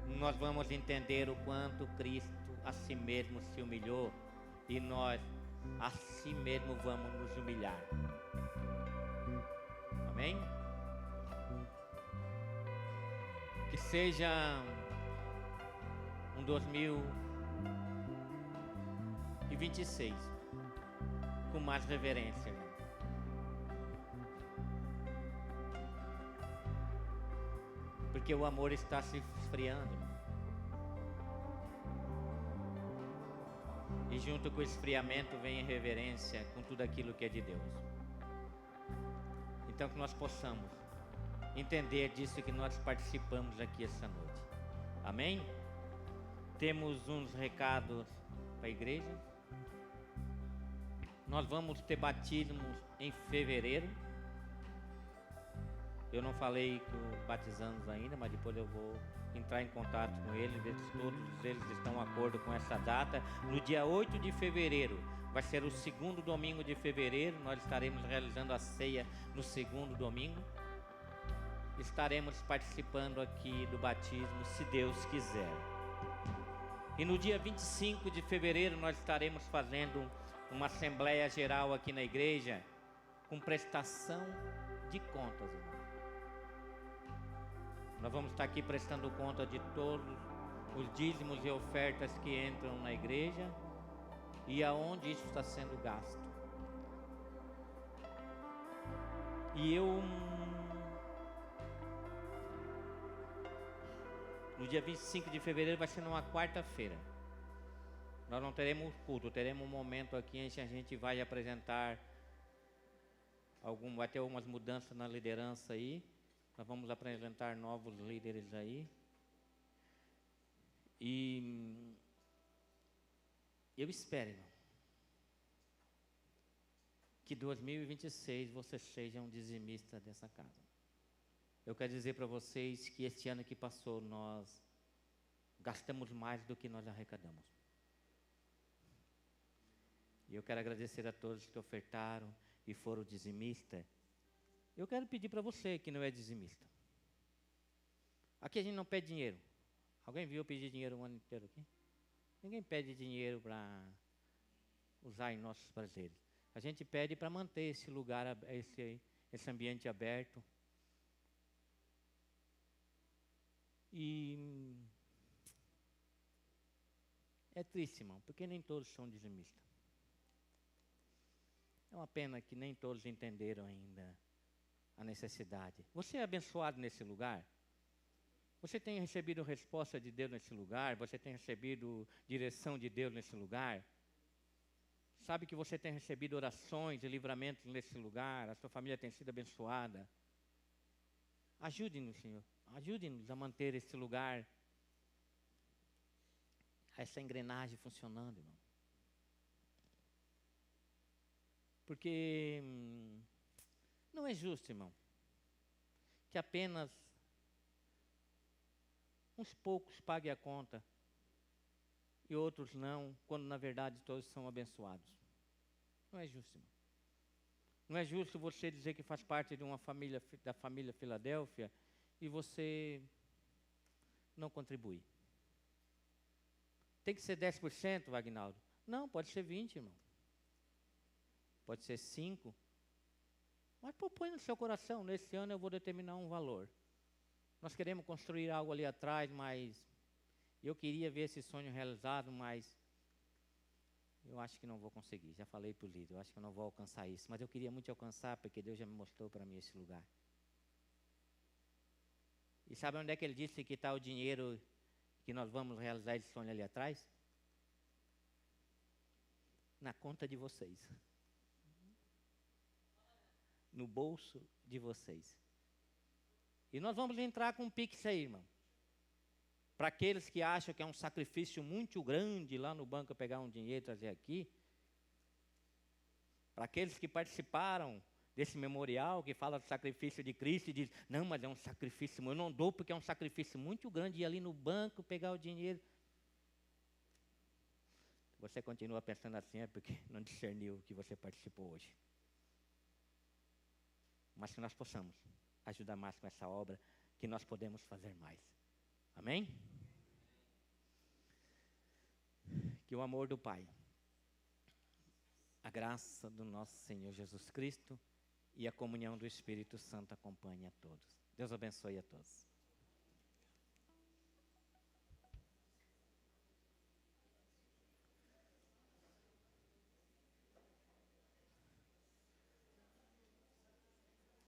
nós vamos entender o quanto Cristo a si mesmo se humilhou, e nós a si mesmo vamos nos humilhar. Amém? Que seja um 2026 com mais reverência, irmão. Porque o amor está se esfriando, irmão. E junto com o esfriamento vem a reverência com tudo aquilo que é de Deus. Então que nós possamos entender disso que nós participamos aqui essa noite. Amém? Temos uns recados para a igreja. Nós vamos ter batismos em fevereiro. Eu não falei com batizandos ainda, mas depois eu vou entrar em contato com eles, ver se todos eles estão de acordo com essa data. No dia 8 de fevereiro, vai ser o segundo domingo de fevereiro, nós estaremos realizando a ceia no segundo domingo. Estaremos participando aqui do batismo, se Deus quiser. E no dia 25 de fevereiro nós estaremos fazendo uma assembleia geral aqui na igreja, com prestação de contas, irmão. Nós vamos estar aqui prestando conta de todos os dízimos e ofertas que entram na igreja e aonde isso está sendo gasto. E no dia 25 de fevereiro vai ser numa quarta-feira. Nós não teremos culto, teremos um momento aqui em que a gente vai apresentar vai ter algumas mudanças na liderança aí. Nós vamos apresentar novos líderes aí. E eu espero, irmão, que 2026 você seja um dizimista dessa casa. Eu quero dizer para vocês que este ano que passou nós gastamos mais do que nós arrecadamos. E eu quero agradecer a todos que ofertaram e foram dizimistas. Eu quero pedir para você que não é dizimista. Aqui a gente não pede dinheiro. Alguém viu eu pedir dinheiro o ano inteiro aqui? Ninguém pede dinheiro para usar em nossos prazeres. A gente pede para manter esse lugar, esse ambiente aberto. E é triste, irmão, porque nem todos são dizimistas. É uma pena que nem todos entenderam ainda a necessidade. Você é abençoado nesse lugar? Você tem recebido resposta de Deus nesse lugar? Você tem recebido direção de Deus nesse lugar? Sabe que você tem recebido orações e livramentos nesse lugar? A sua família tem sido abençoada? Ajude-nos, Senhor. Ajude-nos a manter esse lugar, essa engrenagem funcionando, irmão. Porque não é justo, irmão, que apenas uns poucos paguem a conta e outros não, quando na verdade todos são abençoados. Não é justo, irmão. Não é justo você dizer que faz parte de uma família, da família Filadélfia, e você não contribui. Tem que ser 10%, Wagnaldo? Não, pode ser 20%, irmão. Pode ser 5%. Mas põe no seu coração, nesse ano eu vou determinar um valor. Nós queremos construir algo ali atrás, mas Eu queria ver esse sonho realizado, mas eu acho que não vou conseguir. Já falei para o líder, eu acho que eu não vou alcançar isso. Mas eu queria muito alcançar, porque Deus já me mostrou para mim esse lugar. E sabe onde é que ele disse que está o dinheiro que nós vamos realizar esse sonho ali atrás? Na conta de vocês. No bolso de vocês. E nós vamos entrar com um Pix aí, irmão. Para aqueles que acham que é um sacrifício muito grande lá no banco pegar um dinheiro e trazer aqui. Para aqueles que participaram desse memorial que fala do sacrifício de Cristo e diz, não, mas é um sacrifício, eu não dou porque é um sacrifício muito grande ir ali no banco pegar o dinheiro. Você continua pensando assim, é porque não discerniu que você participou hoje. Mas que nós possamos ajudar mais com essa obra, que nós podemos fazer mais. Amém? Que o amor do Pai, a graça do nosso Senhor Jesus Cristo e a comunhão do Espírito Santo acompanhe a todos. Deus abençoe a todos.